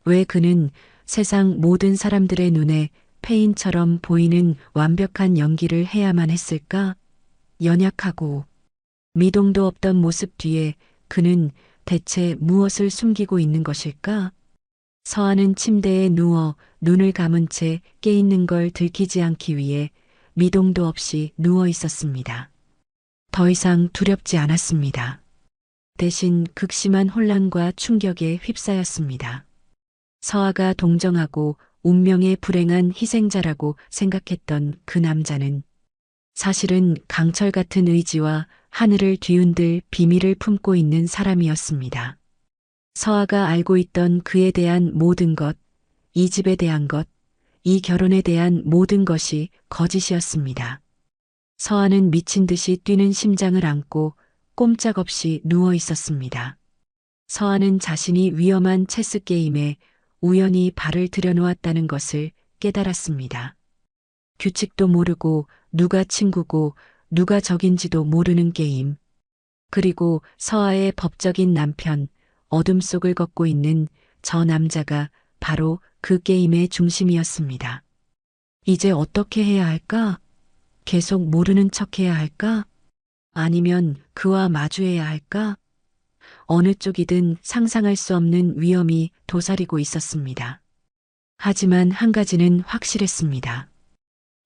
왜 그는 세상 모든 사람들의 눈에 폐인처럼 보이는 완벽한 연기를 해야만 했을까? 연약하고 미동도 없던 모습 뒤에 그는 대체 무엇을 숨기고 있는 것일까? 서아는 침대에 누워 눈을 감은 채 깨있는 걸 들키지 않기 위해 미동도 없이 누워 있었습니다. 더 이상 두렵지 않았습니다. 대신 극심한 혼란과 충격에 휩싸였습니다. 서아가 동정하고 운명의 불행한 희생자라고 생각했던 그 남자는 사실은 강철 같은 의지와 하늘을 뒤흔들 비밀을 품고 있는 사람이었습니다. 서아가 알고 있던 그에 대한 모든 것, 이 집에 대한 것, 이 결혼에 대한 모든 것이 거짓이었습니다. 서아는 미친 듯이 뛰는 심장을 안고 꼼짝없이 누워 있었습니다. 서아는 자신이 위험한 체스 게임에 우연히 발을 들여놓았다는 것을 깨달았습니다. 규칙도 모르고 누가 친구고 누가 적인지도 모르는 게임. 그리고 서아의 법적인 남편, 어둠 속을 걷고 있는 저 남자가 바로 그 게임의 중심이었습니다. 이제 어떻게 해야 할까? 계속 모르는 척 해야 할까? 아니면 그와 마주해야 할까? 어느 쪽이든 상상할 수 없는 위험이 도사리고 있었습니다. 하지만 한 가지는 확실했습니다.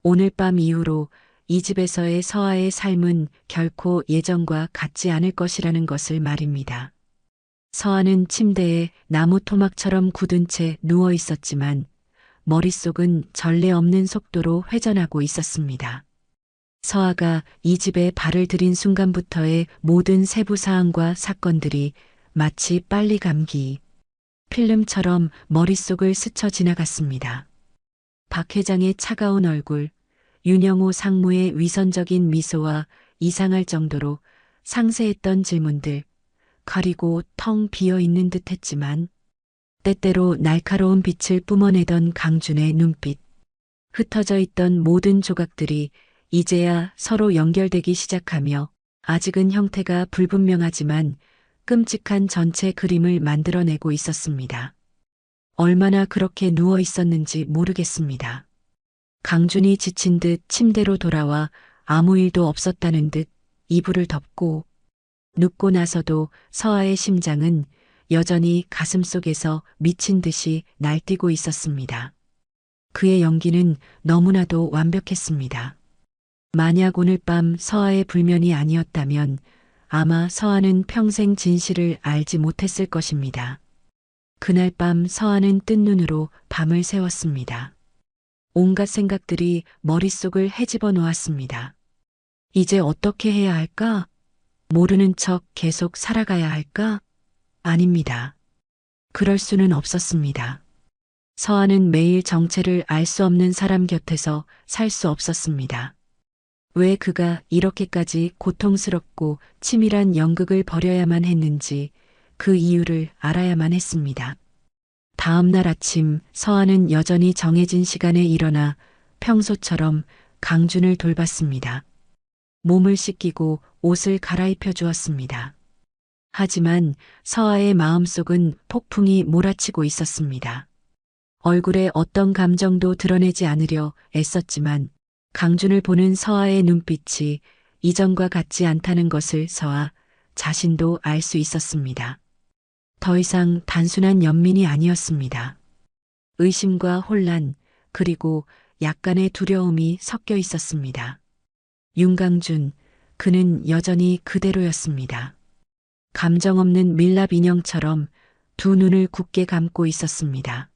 오늘 밤 이후로 이 집에서의 서아의 삶은 결코 예전과 같지 않을 것이라는 것을 말입니다. 서아는 침대에 나무 토막처럼 굳은 채 누워 있었지만 머릿속은 전례 없는 속도로 회전하고 있었습니다. 서아가 이 집에 발을 들인 순간부터의 모든 세부 사항과 사건들이 마치 빨리 감기, 필름처럼 머릿속을 스쳐 지나갔습니다. 박 회장의 차가운 얼굴, 윤영호 상무의 위선적인 미소와 이상할 정도로 상세했던 질문들, 가리고 텅 비어 있는 듯 했지만 때때로 날카로운 빛을 뿜어내던 강준의 눈빛, 흩어져 있던 모든 조각들이 이제야 서로 연결되기 시작하며 아직은 형태가 불분명하지만 끔찍한 전체 그림을 만들어내고 있었습니다. 얼마나 그렇게 누워 있었는지 모르겠습니다. 강준이 지친 듯 침대로 돌아와 아무 일도 없었다는 듯 이불을 덮고 눕고 나서도 서아의 심장은 여전히 가슴속에서 미친 듯이 날뛰고 있었습니다. 그의 연기는 너무나도 완벽했습니다. 만약 오늘 밤 서아의 불면이 아니었다면 아마 서아는 평생 진실을 알지 못했을 것입니다. 그날 밤 서아는 뜬 눈으로 밤을 새웠습니다. 온갖 생각들이 머릿속을 헤집어 놓았습니다. 이제 어떻게 해야 할까? 모르는 척 계속 살아가야 할까? 아닙니다. 그럴 수는 없었습니다. 서아는 매일 정체를 알 수 없는 사람 곁에서 살 수 없었습니다. 왜 그가 이렇게까지 고통스럽고 치밀한 연극을 벌여야만 했는지 그 이유를 알아야만 했습니다. 다음 날 아침 서아는 여전히 정해진 시간에 일어나 평소처럼 강준을 돌봤습니다. 몸을 씻기고 옷을 갈아입혀 주었습니다. 하지만 서아의 마음속은 폭풍이 몰아치고 있었습니다. 얼굴에 어떤 감정도 드러내지 않으려 애썼지만 강준을 보는 서아의 눈빛이 이전과 같지 않다는 것을 서아 자신도 알 수 있었습니다. 더 이상 단순한 연민이 아니었습니다. 의심과 혼란, 그리고 약간의 두려움이 섞여 있었습니다. 윤강준, 그는 여전히 그대로였습니다. 감정 없는 밀랍 인형처럼 두 눈을 굳게 감고 있었습니다.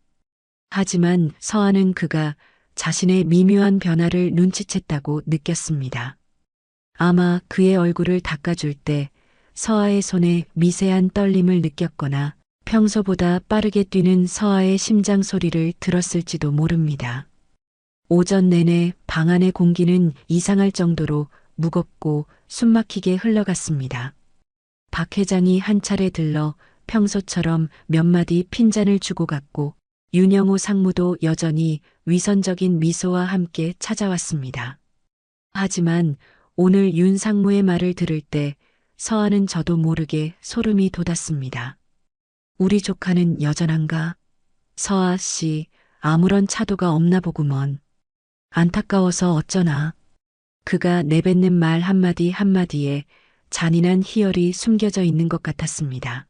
하지만 서아는 그가 자신의 미묘한 변화를 눈치챘다고 느꼈습니다. 아마 그의 얼굴을 닦아줄 때 서아의 손에 미세한 떨림을 느꼈거나 평소보다 빠르게 뛰는 서아의 심장 소리를 들었을지도 모릅니다. 오전 내내 방 안의 공기는 이상할 정도로 무겁고 숨막히게 흘러갔습니다. 박 회장이 한 차례 들러 평소처럼 몇 마디 핀잔을 주고 갔고 윤영호 상무도 여전히 위선적인 미소와 함께 찾아왔습니다. 하지만 오늘 윤 상무의 말을 들을 때 서아는 저도 모르게 소름이 돋았습니다. 우리 조카는 여전한가? 서아 씨, 아무런 차도가 없나 보구먼. 안타까워서 어쩌나. 그가 내뱉는 말 한마디 한마디에 잔인한 희열이 숨겨져 있는 것 같았습니다.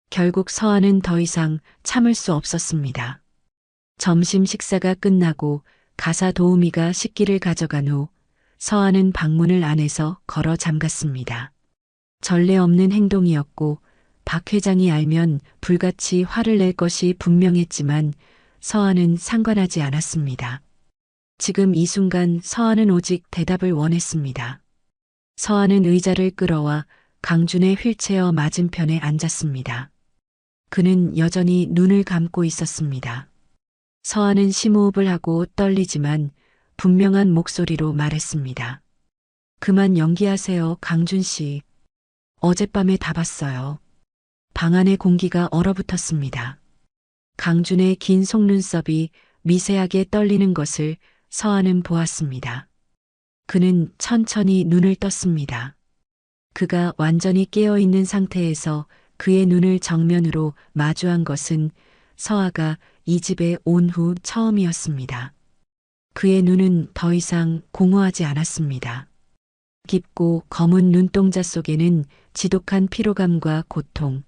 결국 서아는 더 이상 참을 수 없었습니다. 점심 식사가 끝나고 가사 도우미가 식기를 가져간 후 서아는 방문을 안에서 걸어 잠갔습니다. 전례 없는 행동이었고 박 회장이 알면 불같이 화를 낼 것이 분명했지만 서한은 상관하지 않았습니다. 지금 이 순간 서한은 오직 대답을 원했습니다. 서한은 의자를 끌어와 강준의 휠체어 맞은편에 앉았습니다. 그는 여전히 눈을 감고 있었습니다. 서한은 심호흡을 하고 떨리지만 분명한 목소리로 말했습니다. 그만 연기하세요, 강준 씨. 어젯밤에 다 봤어요. 방 안의 공기가 얼어붙었습니다. 강준의 긴 속눈썹이 미세하게 떨리는 것을 서한은 보았습니다. 그는 천천히 눈을 떴습니다. 그가 완전히 깨어있는 상태에서 그의 눈을 정면으로 마주한 것은 서아가 이 집에 온 후 처음이었습니다. 그의 눈은 더 이상 공허하지 않았습니다. 깊고 검은 눈동자 속에는 지독한 피로감과 고통,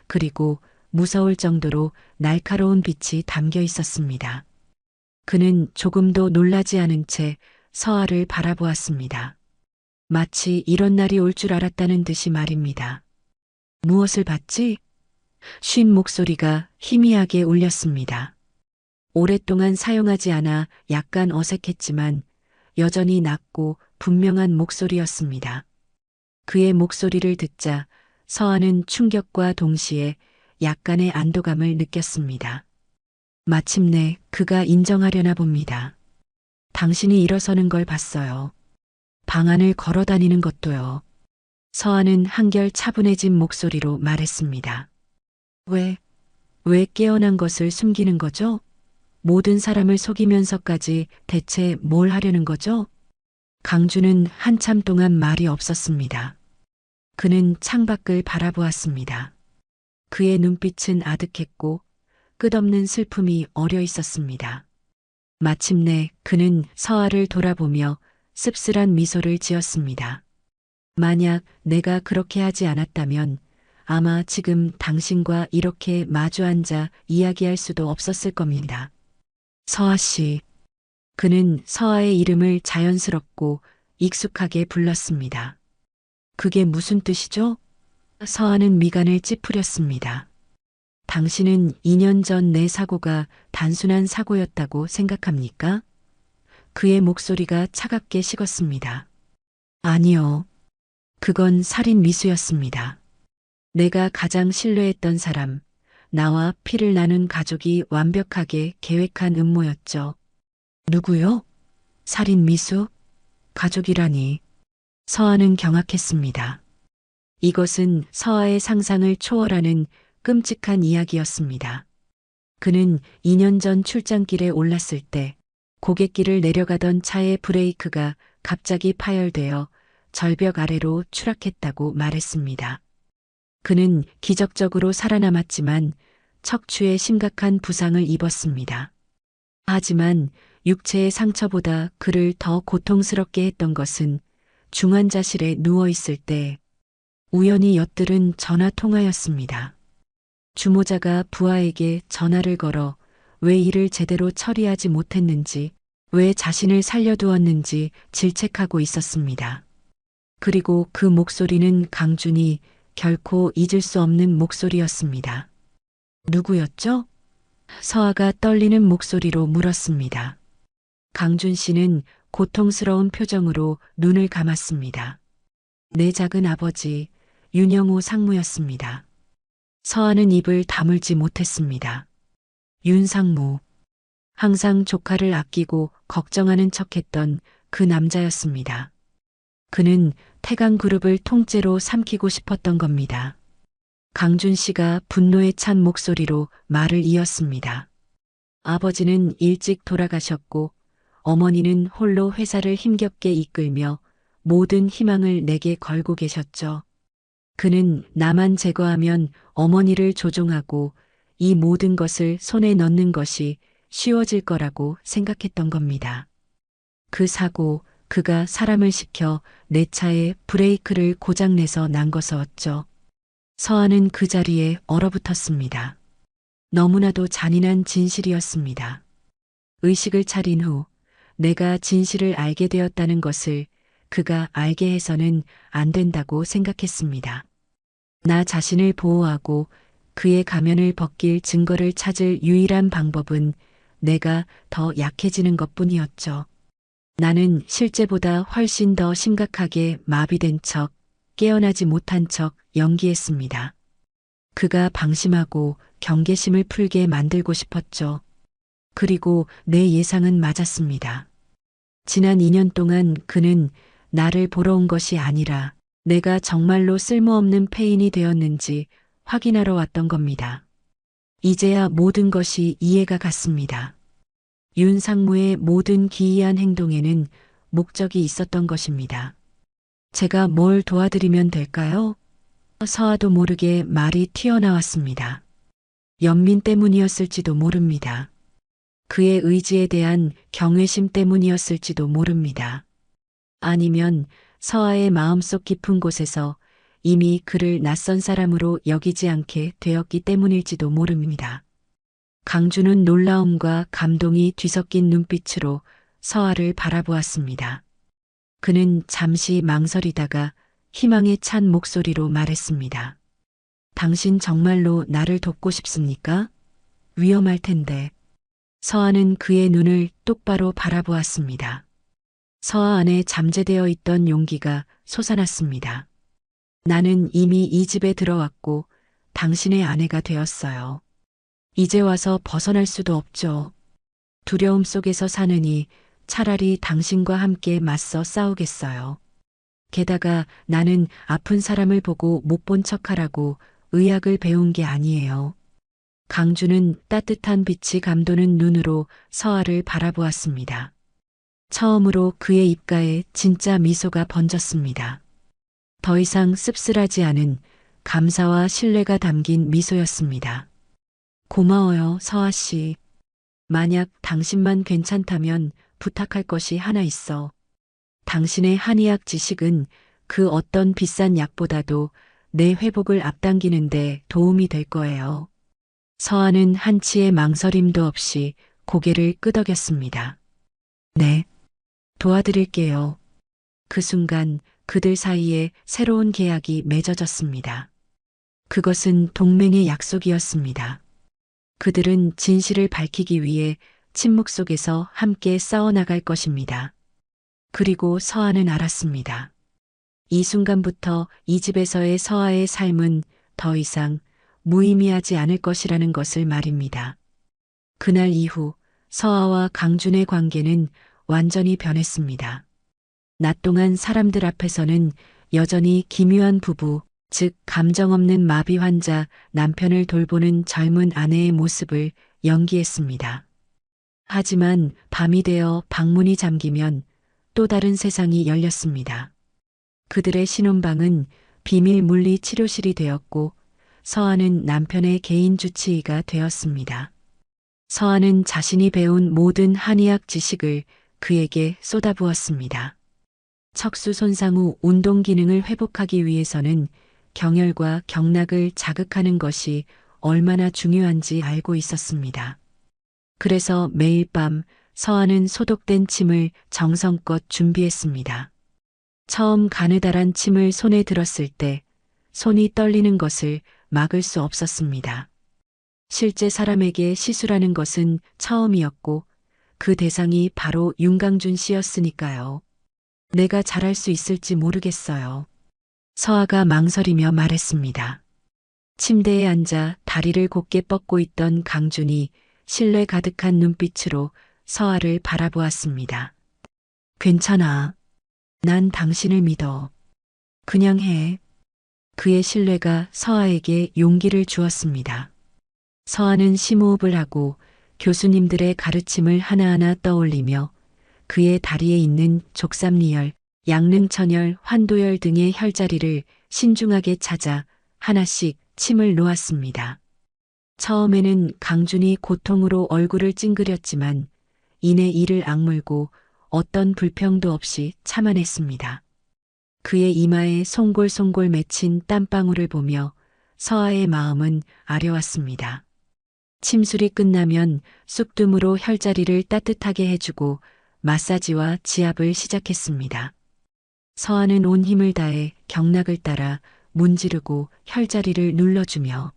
그리고 무서울 정도로 날카로운 빛이 담겨 있었습니다. 그는 조금도 놀라지 않은 채 서아를 바라보았습니다. 마치 이런 날이 올 줄 알았다는 듯이 말입니다. 무엇을 봤지? 쉰 목소리가 희미하게 울렸습니다. 오랫동안 사용하지 않아 약간 어색했지만 여전히 낮고 분명한 목소리였습니다. 그의 목소리를 듣자 서한은 충격과 동시에 약간의 안도감을 느꼈습니다. 마침내 그가 인정하려나 봅니다. 당신이 일어서는 걸 봤어요. 방 안을 걸어 다니는 것도요. 서한은 한결 차분해진 목소리로 말했습니다. 왜 깨어난 것을 숨기는 거죠? 모든 사람을 속이면서까지 대체 뭘 하려는 거죠? 강주는 한참 동안 말이 없었습니다. 그는 창밖을 바라보았습니다. 그의 눈빛은 아득했고 끝없는 슬픔이 어려 있었습니다. 마침내 그는 서아를 돌아보며 씁쓸한 미소를 지었습니다. 만약 내가 그렇게 하지 않았다면 아마 지금 당신과 이렇게 마주 앉아 이야기할 수도 없었을 겁니다. 서아 씨. 그는 서아의 이름을 자연스럽고 익숙하게 불렀습니다. 그게 무슨 뜻이죠? 서아는 미간을 찌푸렸습니다. 당신은 2년 전 내 사고가 단순한 사고였다고 생각합니까? 그의 목소리가 차갑게 식었습니다. 아니요. 그건 살인 미수였습니다. 내가 가장 신뢰했던 사람, 나와 피를 나눈 가족이 완벽하게 계획한 음모였죠. 누구요? 살인 미수? 가족이라니. 서아는 경악했습니다. 이것은 서아의 상상을 초월하는 끔찍한 이야기였습니다. 그는 2년 전 출장길에 올랐을 때 고갯길을 내려가던 차의 브레이크가 갑자기 파열되어 절벽 아래로 추락했다고 말했습니다. 그는 기적적으로 살아남았지만 척추에 심각한 부상을 입었습니다. 하지만 육체의 상처보다 그를 더 고통스럽게 했던 것은 중환자실에 누워 있을 때 우연히 엿들은 전화 통화였습니다. 주모자가 부하에게 전화를 걸어 왜 일을 제대로 처리하지 못했는지, 왜 자신을 살려두었는지 질책하고 있었습니다. 그리고 그 목소리는 강준이 결코 잊을 수 없는 목소리였습니다. 누구였죠? 서아가 떨리는 목소리로 물었습니다. 강준 씨는 고통스러운 표정으로 눈을 감았습니다. 내 작은 아버지, 윤영호 상무였습니다. 서아는 입을 다물지 못했습니다. 윤상무. 항상 조카를 아끼고 걱정하는 척했던 그 남자였습니다. 그는 태강그룹을 통째로 삼키고 싶었던 겁니다. 강준 씨가 분노에 찬 목소리로 말을 이었습니다. 아버지는 일찍 돌아가셨고 어머니는 홀로 회사를 힘겹게 이끌며 모든 희망을 내게 걸고 계셨죠. 그는 나만 제거하면 어머니를 조종하고 이 모든 것을 손에 넣는 것이 쉬워질 거라고 생각했던 겁니다. 그 사고, 그가 사람을 시켜 내 차에 브레이크를 고장내서 난 것이었죠. 서아는 그 자리에 얼어붙었습니다. 너무나도 잔인한 진실이었습니다. 의식을 차린 후 내가 진실을 알게 되었다는 것을 그가 알게 해서는 안 된다고 생각했습니다. 나 자신을 보호하고 그의 가면을 벗길 증거를 찾을 유일한 방법은 내가 더 약해지는 것뿐이었죠. 나는 실제보다 훨씬 더 심각하게 마비된 척, 깨어나지 못한 척 연기했습니다. 그가 방심하고 경계심을 풀게 만들고 싶었죠. 그리고 내 예상은 맞았습니다. 지난 2년 동안 그는 나를 보러 온 것이 아니라 내가 정말로 쓸모없는 페인이 되었는지 확인하러 왔던 겁니다. 이제야 모든 것이 이해가 갔습니다. 윤 상무의 모든 기이한 행동에는 목적이 있었던 것입니다. 제가 뭘 도와드리면 될까요? 서아도 모르게 말이 튀어나왔습니다. 연민 때문이었을지도 모릅니다. 그의 의지에 대한 경외심 때문이었을지도 모릅니다. 아니면 서아의 마음속 깊은 곳에서 이미 그를 낯선 사람으로 여기지 않게 되었기 때문일지도 모릅니다. 강주는 놀라움과 감동이 뒤섞인 눈빛으로 서아를 바라보았습니다. 그는 잠시 망설이다가 희망에 찬 목소리로 말했습니다. 당신 정말로 나를 돕고 싶습니까? 위험할 텐데. 서아는 그의 눈을 똑바로 바라보았습니다. 서아 안에 잠재되어 있던 용기가 솟아났습니다. 나는 이미 이 집에 들어왔고 당신의 아내가 되었어요. 이제 와서 벗어날 수도 없죠. 두려움 속에서 사느니 차라리 당신과 함께 맞서 싸우겠어요. 게다가 나는 아픈 사람을 보고 못 본 척하라고 의학을 배운 게 아니에요. 강주는 따뜻한 빛이 감도는 눈으로 서아를 바라보았습니다. 처음으로 그의 입가에 진짜 미소가 번졌습니다. 더 이상 씁쓸하지 않은 감사와 신뢰가 담긴 미소였습니다. 고마워요, 서아 씨. 만약 당신만 괜찮다면 부탁할 것이 하나 있어. 당신의 한의학 지식은 그 어떤 비싼 약보다도 내 회복을 앞당기는데 도움이 될 거예요. 서아는 한치의 망설임도 없이 고개를 끄덕였습니다. 네, 도와드릴게요. 그 순간 그들 사이에 새로운 계약이 맺어졌습니다. 그것은 동맹의 약속이었습니다. 그들은 진실을 밝히기 위해 침묵 속에서 함께 싸워나갈 것입니다. 그리고 서아는 알았습니다. 이 순간부터 이 집에서의 서아의 삶은 더 이상 무의미하지 않을 것이라는 것을 말입니다. 그날 이후 서아와 강준의 관계는 완전히 변했습니다. 낮 동안 사람들 앞에서는 여전히 기묘한 부부, 즉 감정 없는 마비 환자 남편을 돌보는 젊은 아내의 모습을 연기했습니다. 하지만 밤이 되어 방문이 잠기면 또 다른 세상이 열렸습니다. 그들의 신혼방은 비밀 물리 치료실이 되었고 서아는 남편의 개인 주치의가 되었습니다. 서아는 자신이 배운 모든 한의학 지식을 그에게 쏟아부었습니다. 척수 손상 후 운동 기능을 회복하기 위해서는 경혈과 경락을 자극하는 것이 얼마나 중요한지 알고 있었습니다. 그래서 매일 밤 서아는 소독된 침을 정성껏 준비했습니다. 처음 가느다란 침을 손에 들었을 때 손이 떨리는 것을 막을 수 없었습니다. 실제 사람에게 시술하는 것은 처음이었고 그 대상이 바로 윤강준 씨였으니까요. 내가 잘할 수 있을지 모르겠어요. 서아가 망설이며 말했습니다. 침대에 앉아 다리를 곧게 뻗고 있던 강준이 신뢰 가득한 눈빛으로 서아를 바라보았습니다. 괜찮아. 난 당신을 믿어. 그냥 해. 그의 신뢰가 서아에게 용기를 주었습니다. 서아는 심호흡을 하고 교수님들의 가르침을 하나하나 떠올리며 그의 다리에 있는 족삼리열, 양릉천열, 환도열 등의 혈자리를 신중하게 찾아 하나씩 침을 놓았습니다. 처음에는 강준이 고통으로 얼굴을 찡그렸지만 이내 이를 악물고 어떤 불평도 없이 참아냈습니다. 그의 이마에 송골송골 맺힌 땀방울을 보며 서아의 마음은 아려왔습니다. 침술이 끝나면 쑥둠으로 혈자리를 따뜻하게 해주고 마사지와 지압을 시작했습니다. 서아는 온 힘을 다해 경락을 따라 문지르고 혈자리를 눌러주며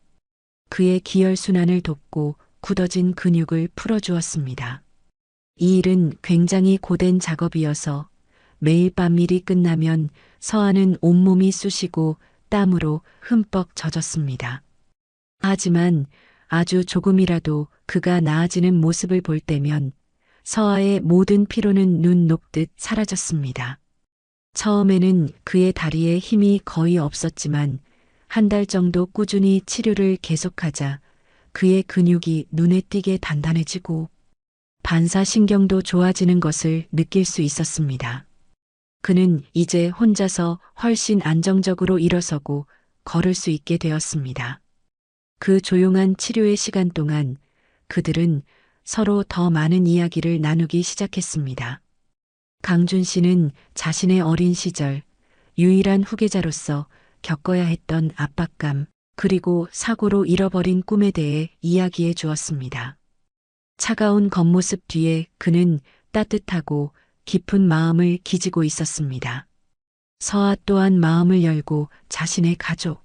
그의 기혈순환을 돕고 굳어진 근육을 풀어주었습니다. 이 일은 굉장히 고된 작업이어서 매일 밤 일이 끝나면 서아는 온몸이 쑤시고 땀으로 흠뻑 젖었습니다. 하지만 아주 조금이라도 그가 나아지는 모습을 볼 때면 서아의 모든 피로는 눈 녹듯 사라졌습니다. 처음에는 그의 다리에 힘이 거의 없었지만 한 달 정도 꾸준히 치료를 계속하자 그의 근육이 눈에 띄게 단단해지고 반사신경도 좋아지는 것을 느낄 수 있었습니다. 그는 이제 혼자서 훨씬 안정적으로 일어서고 걸을 수 있게 되었습니다. 그 조용한 치료의 시간 동안 그들은 서로 더 많은 이야기를 나누기 시작했습니다. 강준 씨는 자신의 어린 시절 유일한 후계자로서 겪어야 했던 압박감, 그리고 사고로 잃어버린 꿈에 대해 이야기해 주었습니다. 차가운 겉모습 뒤에 그는 따뜻하고 깊은 마음을 기지고 있었습니다. 서아 또한 마음을 열고 자신의 가족,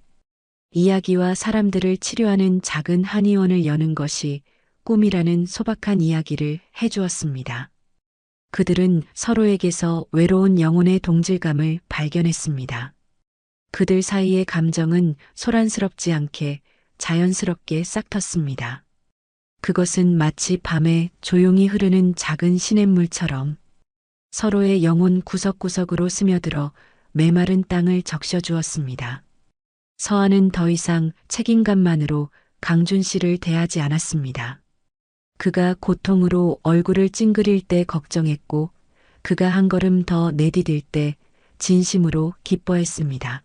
이야기와 사람들을 치료하는 작은 한의원을 여는 것이 꿈이라는 소박한 이야기를 해주었습니다. 그들은 서로에게서 외로운 영혼의 동질감을 발견했습니다. 그들 사이의 감정은 소란스럽지 않게 자연스럽게 싹텄습니다. 그것은 마치 밤에 조용히 흐르는 작은 시냇물처럼 서로의 영혼 구석구석으로 스며들어 메마른 땅을 적셔주었습니다. 서아는 더 이상 책임감만으로 강준 씨를 대하지 않았습니다. 그가 고통으로 얼굴을 찡그릴 때 걱정했고 그가 한 걸음 더 내디딜 때 진심으로 기뻐했습니다.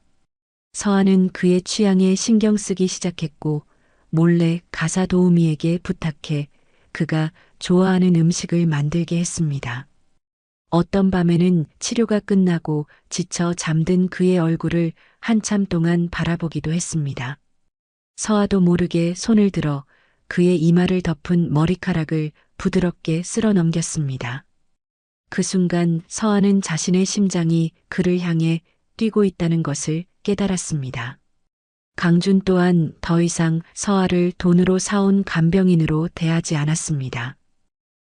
서아는 그의 취향에 신경 쓰기 시작했고 몰래 가사 도우미에게 부탁해 그가 좋아하는 음식을 만들게 했습니다. 어떤 밤에는 치료가 끝나고 지쳐 잠든 그의 얼굴을 한참 동안 바라보기도 했습니다. 서아도 모르게 손을 들어 그의 이마를 덮은 머리카락을 부드럽게 쓸어 넘겼습니다. 그 순간 서아는 자신의 심장이 그를 향해 뛰고 있다는 것을 깨달았습니다. 강준 또한 더 이상 서아를 돈으로 사온 간병인으로 대하지 않았습니다.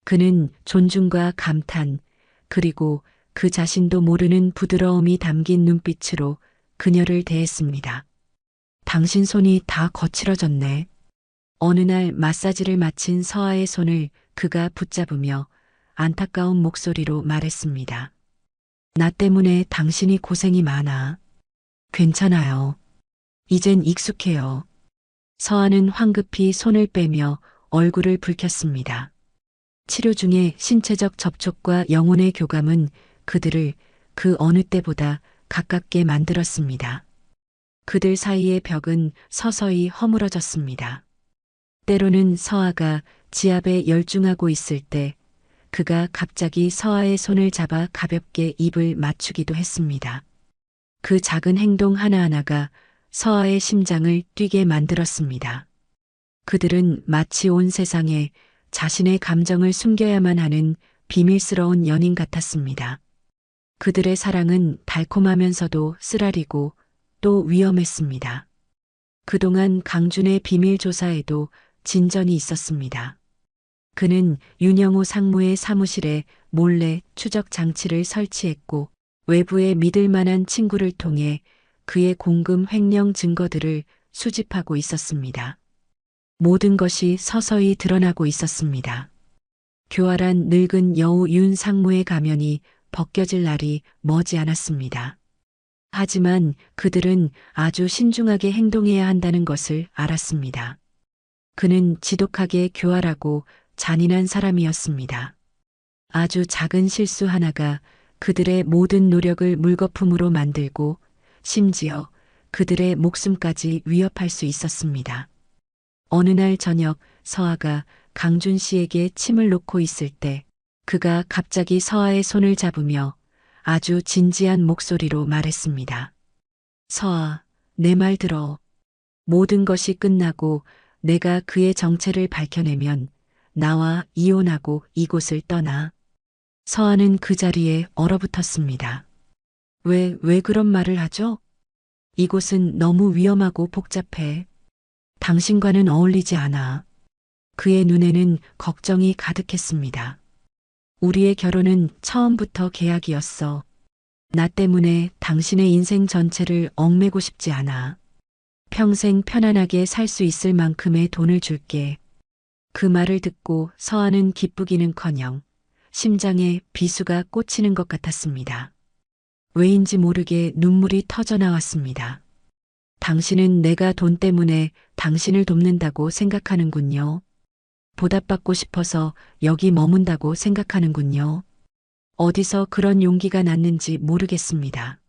그는 존중과 감탄, 그리고 그 자신도 모르는 부드러움이 담긴 눈빛으로 그녀를 대했습니다. 당신 손이 다 거칠어졌네. 어느 날 마사지를 마친 서아의 손을 그가 붙잡으며 안타까운 목소리로 말했습니다. 나 때문에 당신이 고생이 많아. 괜찮아요. 이젠 익숙해요. 서아는 황급히 손을 빼며 얼굴을 붉혔습니다. 치료 중에 신체적 접촉과 영혼의 교감은 그들을 그 어느 때보다 가깝게 만들었습니다. 그들 사이의 벽은 서서히 허물어졌습니다. 때로는 서아가 지압에 열중하고 있을 때 그가 갑자기 서아의 손을 잡아 가볍게 입을 맞추기도 했습니다. 그 작은 행동 하나하나가 서아의 심장을 뛰게 만들었습니다. 그들은 마치 온 세상에 자신의 감정을 숨겨야만 하는 비밀스러운 연인 같았습니다. 그들의 사랑은 달콤하면서도 쓰라리고 또 위험했습니다. 그동안 강준의 비밀 조사에도 진전이 있었습니다. 그는 윤영호 상무의 사무실에 몰래 추적 장치를 설치했고 외부의 믿을 만한 친구를 통해 그의 공금 횡령 증거들을 수집하고 있었습니다. 모든 것이 서서히 드러나고 있었습니다. 교활한 늙은 여우 윤 상무의 가면이 벗겨질 날이 머지 않았습니다. 하지만 그들은 아주 신중하게 행동해야 한다는 것을 알았습니다. 그는 지독하게 교활하고 잔인한 사람이었습니다. 아주 작은 실수 하나가 그들의 모든 노력을 물거품으로 만들고 심지어 그들의 목숨까지 위협할 수 있었습니다. 어느 날 저녁 서아가 강준 씨에게 침을 놓고 있을 때 그가 갑자기 서아의 손을 잡으며 아주 진지한 목소리로 말했습니다. 서아, 내 말 들어. 모든 것이 끝나고 내가 그의 정체를 밝혀내면 나와 이혼하고 이곳을 떠나. 서아는 그 자리에 얼어붙었습니다. 왜 그런 말을 하죠? 이곳은 너무 위험하고 복잡해. 당신과는 어울리지 않아. 그의 눈에는 걱정이 가득했습니다. 우리의 결혼은 처음부터 계약이었어. 나 때문에 당신의 인생 전체를 얽매고 싶지 않아. 평생 편안하게 살 수 있을 만큼의 돈을 줄게. 그 말을 듣고 서한은 기쁘기는커녕 심장에 비수가 꽂히는 것 같았습니다. 왜인지 모르게 눈물이 터져 나왔습니다. 당신은 내가 돈 때문에 당신을 돕는다고 생각하는군요. 보답받고 싶어서 여기 머문다고 생각하는군요. 어디서 그런 용기가 났는지 모르겠습니다.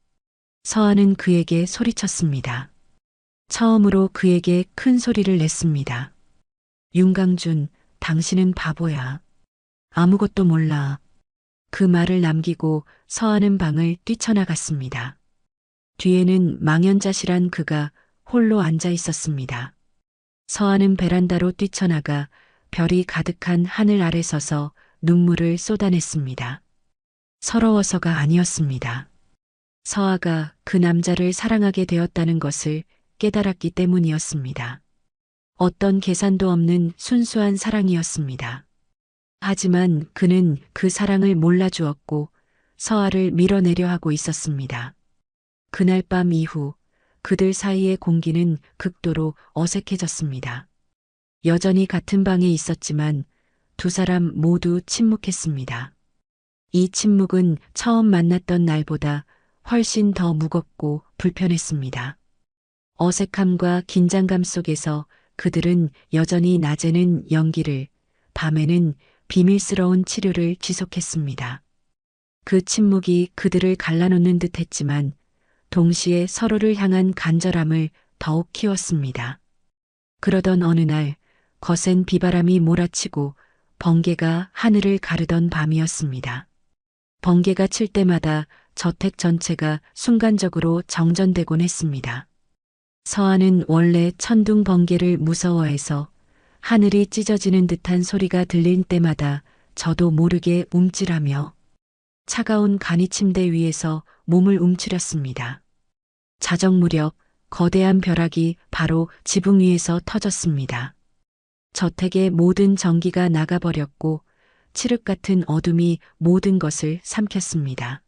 서한은 그에게 소리쳤습니다. 처음으로 그에게 큰 소리를 냈습니다. 윤강준, 당신은 바보야. 아무것도 몰라. 그 말을 남기고 서한은 방을 뛰쳐나갔습니다. 뒤에는 망연자실한 그가 홀로 앉아 있었습니다. 서한은 베란다로 뛰쳐나가 별이 가득한 하늘 아래 서서 눈물을 쏟아냈습니다. 서러워서가 아니었습니다. 서아가 그 남자를 사랑하게 되었다는 것을 깨달았기 때문이었습니다. 어떤 계산도 없는 순수한 사랑이었습니다. 하지만 그는 그 사랑을 몰라주었고 서아를 밀어내려 하고 있었습니다. 그날 밤 이후 그들 사이의 공기는 극도로 어색해졌습니다. 여전히 같은 방에 있었지만 두 사람 모두 침묵했습니다. 이 침묵은 처음 만났던 날보다 훨씬 더 무겁고 불편했습니다. 어색함과 긴장감 속에서 그들은 여전히 낮에는 연기를, 밤에는 비밀스러운 치료를 지속했습니다. 그 침묵이 그들을 갈라놓는 듯 했지만 동시에 서로를 향한 간절함을 더욱 키웠습니다. 그러던 어느 날 거센 비바람이 몰아치고 번개가 하늘을 가르던 밤이었습니다. 번개가 칠 때마다 저택 전체가 순간적으로 정전되곤 했습니다. 서한은 원래 천둥 번개를 무서워해서 하늘이 찢어지는 듯한 소리가 들릴 때마다 저도 모르게 움찔하며 차가운 간이 침대 위에서 몸을 움츠렸습니다. 자정 무렵 거대한 벼락이 바로 지붕 위에서 터졌습니다. 저택의 모든 전기가 나가버렸고 칠흑 같은 어둠이 모든 것을 삼켰습니다.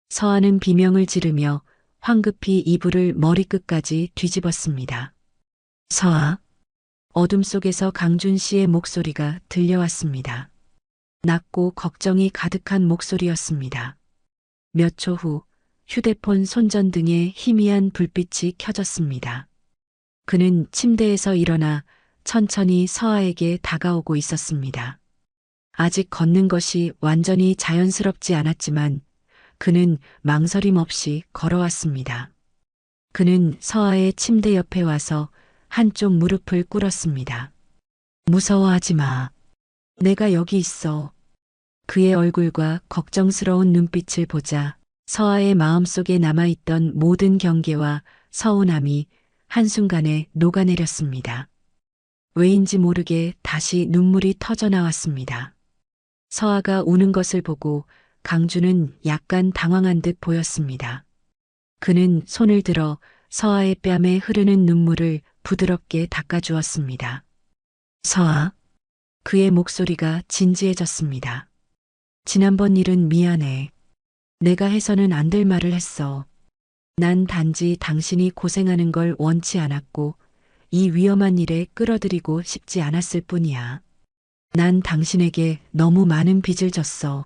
서한은 비명을 지르며 황급히 이불을 머리끝까지 뒤집었습니다. 서아. 어둠 속에서 강준 씨의 목소리가 들려왔습니다. 낮고 걱정이 가득한 목소리였습니다. 몇 초 후 휴대폰 손전등에 희미한 불빛이 켜졌습니다. 그는 침대에서 일어나 천천히 서아에게 다가오고 있었습니다. 아직 걷는 것이 완전히 자연스럽지 않았지만 그는 망설임 없이 걸어왔습니다. 그는 서아의 침대 옆에 와서 한쪽 무릎을 꿇었습니다. 무서워하지 마. 내가 여기 있어. 그의 얼굴과 걱정스러운 눈빛을 보자 서아의 마음속에 남아있던 모든 경계와 서운함이 한순간에 녹아내렸습니다. 왜인지 모르게 다시 눈물이 터져 나왔습니다. 서아가 우는 것을 보고 강준은 약간 당황한 듯 보였습니다. 그는 손을 들어 서아의 뺨에 흐르는 눈물을 부드럽게 닦아주었습니다. 서아. 그의 목소리가 진지해졌습니다. 지난번 일은 미안해. 내가 해서는 안 될 말을 했어. 난 단지 당신이 고생하는 걸 원치 않았고 이 위험한 일에 끌어들이고 싶지 않았을 뿐이야. 난 당신에게 너무 많은 빚을 졌어.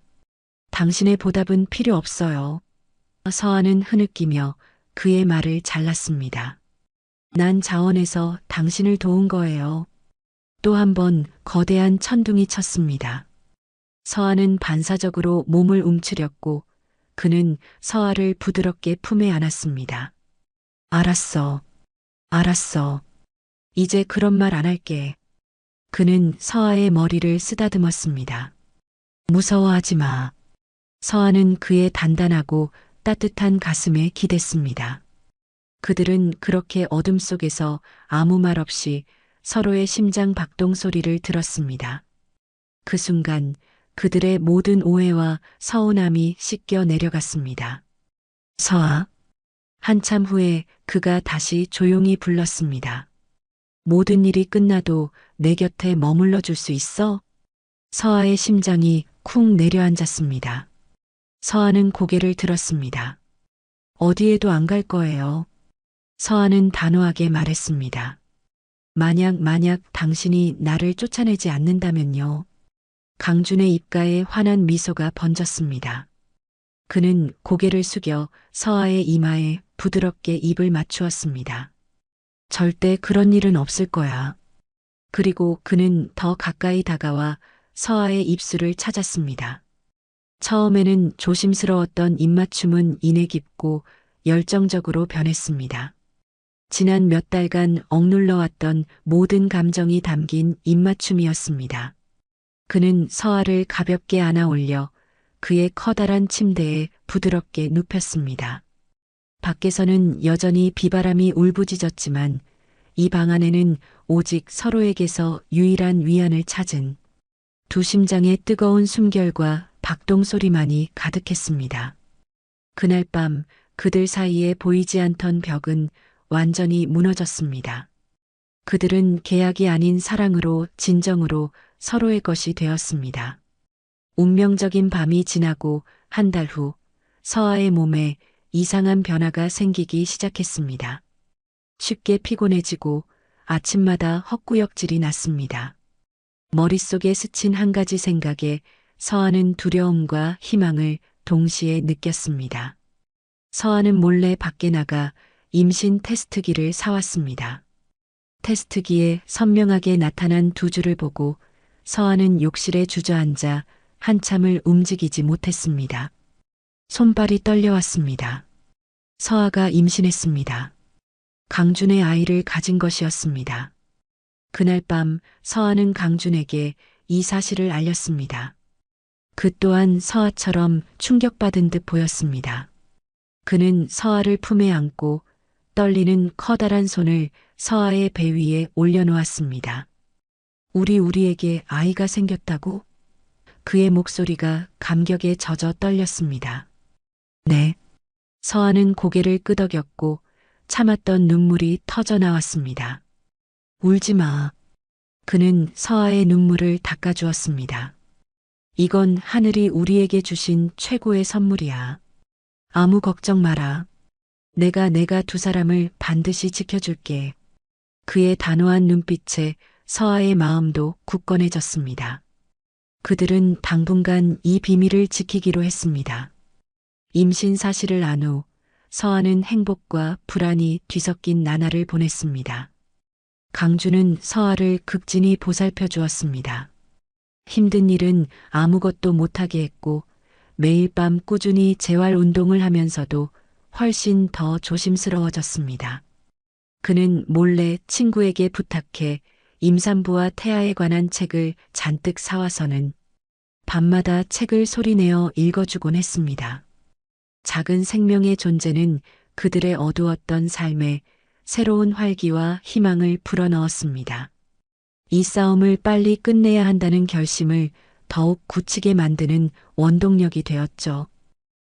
당신의 보답은 필요 없어요. 서한은 흐느끼며 그의 말을 잘랐습니다. 난 자원해서 당신을 도운 거예요. 또 한 번 거대한 천둥이 쳤습니다. 서한은 반사적으로 몸을 움츠렸고 그는 서아를 부드럽게 품에 안았습니다. 알았어. 알았어. 이제 그런 말 안 할게. 그는 서아의 머리를 쓰다듬었습니다. 무서워하지 마. 서아는 그의 단단하고 따뜻한 가슴에 기댔습니다. 그들은 그렇게 어둠 속에서 아무 말 없이 서로의 심장 박동 소리를 들었습니다. 그 순간 그들의 모든 오해와 서운함이 씻겨 내려갔습니다. 서아. 한참 후에 그가 다시 조용히 불렀습니다. 모든 일이 끝나도 내 곁에 머물러 줄 수 있어? 서아의 심장이 쿵 내려앉았습니다. 서아는 고개를 들었습니다. 어디에도 안 갈 거예요. 서아는 단호하게 말했습니다. 만약 당신이 나를 쫓아내지 않는다면요. 강준의 입가에 환한 미소가 번졌습니다. 그는 고개를 숙여 서아의 이마에 부드럽게 입을 맞추었습니다. 절대 그런 일은 없을 거야. 그리고 그는 더 가까이 다가와 서아의 입술을 찾았습니다. 처음에는 조심스러웠던 입맞춤은 이내 깊고 열정적으로 변했습니다. 지난 몇 달간 억눌러왔던 모든 감정이 담긴 입맞춤이었습니다. 그는 서아를 가볍게 안아 올려 그의 커다란 침대에 부드럽게 눕혔습니다. 밖에서는 여전히 비바람이 울부짖었지만 이 방 안에는 오직 서로에게서 유일한 위안을 찾은 두 심장의 뜨거운 숨결과 박동 소리만이 가득했습니다. 그날 밤 그들 사이에 보이지 않던 벽은 완전히 무너졌습니다. 그들은 계약이 아닌 사랑으로 진정으로 서로의 것이 되었습니다. 운명적인 밤이 지나고 한 달 후 서아의 몸에 이상한 변화가 생기기 시작했습니다. 쉽게 피곤해지고 아침마다 헛구역질이 났습니다. 머릿속에 스친 한 가지 생각에 서아는 두려움과 희망을 동시에 느꼈습니다. 서아는 몰래 밖에 나가 임신 테스트기를 사왔습니다. 테스트기에 선명하게 나타난 두 줄을 보고 서아는 욕실에 주저앉아 한참을 움직이지 못했습니다. 손발이 떨려왔습니다. 서아가 임신했습니다. 강준의 아이를 가진 것이었습니다. 그날 밤 서아는 강준에게 이 사실을 알렸습니다. 그 또한 서아처럼 충격받은 듯 보였습니다. 그는 서아를 품에 안고 떨리는 커다란 손을 서아의 배 위에 올려놓았습니다. 우리에게 아이가 생겼다고? 그의 목소리가 감격에 젖어 떨렸습니다. 네. 서아는 고개를 끄덕였고 참았던 눈물이 터져 나왔습니다. 울지 마. 그는 서아의 눈물을 닦아주었습니다. 이건 하늘이 우리에게 주신 최고의 선물이야. 아무 걱정 마라. 내가 두 사람을 반드시 지켜줄게. 그의 단호한 눈빛에 서아의 마음도 굳건해졌습니다. 그들은 당분간 이 비밀을 지키기로 했습니다. 임신 사실을 안 후 서아는 행복과 불안이 뒤섞인 나날을 보냈습니다. 강주는 서아를 극진히 보살펴 주었습니다. 힘든 일은 아무것도 못하게 했고 매일 밤 꾸준히 재활 운동을 하면서도 훨씬 더 조심스러워졌습니다. 그는 몰래 친구에게 부탁해 임산부와 태아에 관한 책을 잔뜩 사와서는 밤마다 책을 소리내어 읽어주곤 했습니다. 작은 생명의 존재는 그들의 어두웠던 삶에 새로운 활기와 희망을 불어넣었습니다. 이 싸움을 빨리 끝내야 한다는 결심을 더욱 굳히게 만드는 원동력이 되었죠.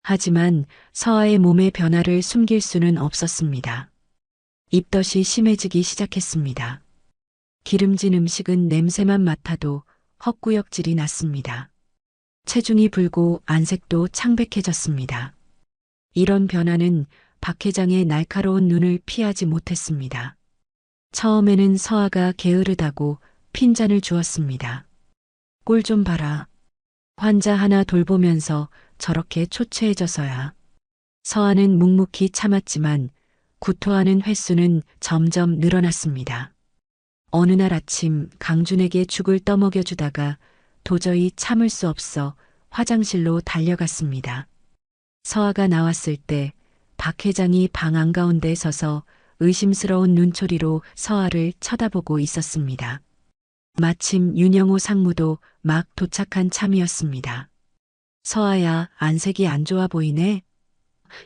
하지만 서아의 몸의 변화를 숨길 수는 없었습니다. 입덧이 심해지기 시작했습니다. 기름진 음식은 냄새만 맡아도 헛구역질이 났습니다. 체중이 불고 안색도 창백해졌습니다. 이런 변화는 박 회장의 날카로운 눈을 피하지 못했습니다. 처음에는 서아가 게으르다고 핀잔을 주었습니다. 꼴 좀 봐라. 환자 하나 돌보면서 저렇게 초췌해져서야. 서아는 묵묵히 참았지만 구토하는 횟수는 점점 늘어났습니다. 어느 날 아침 강준에게 죽을 떠먹여 주다가 도저히 참을 수 없어 화장실로 달려갔습니다. 서아가 나왔을 때 박 회장이 방 한가운데 서서 의심스러운 눈초리로 서아를 쳐다보고 있었습니다. 마침 윤영호 상무도 막 도착한 참이었습니다. 서아야, 안색이 안 좋아 보이네.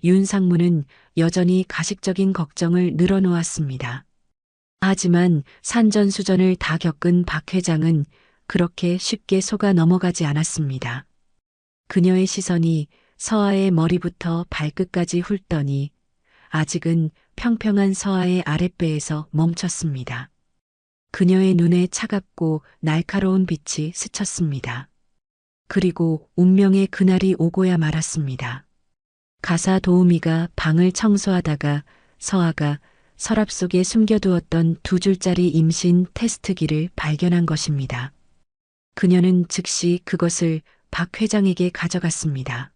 윤 상무는 여전히 가식적인 걱정을 늘어놓았습니다. 하지만 산전수전을 다 겪은 박 회장은 그렇게 쉽게 속아 넘어가지 않았습니다. 그녀의 시선이 서아의 머리부터 발끝까지 훑더니 아직은 평평한 서아의 아랫배에서 멈췄습니다. 그녀의 눈에 차갑고 날카로운 빛이 스쳤습니다. 그리고 운명의 그날이 오고야 말았습니다. 가사 도우미가 방을 청소하다가 서아가 서랍 속에 숨겨두었던 2줄짜리 임신 테스트기를 발견한 것입니다. 그녀는 즉시 그것을 박 회장에게 가져갔습니다.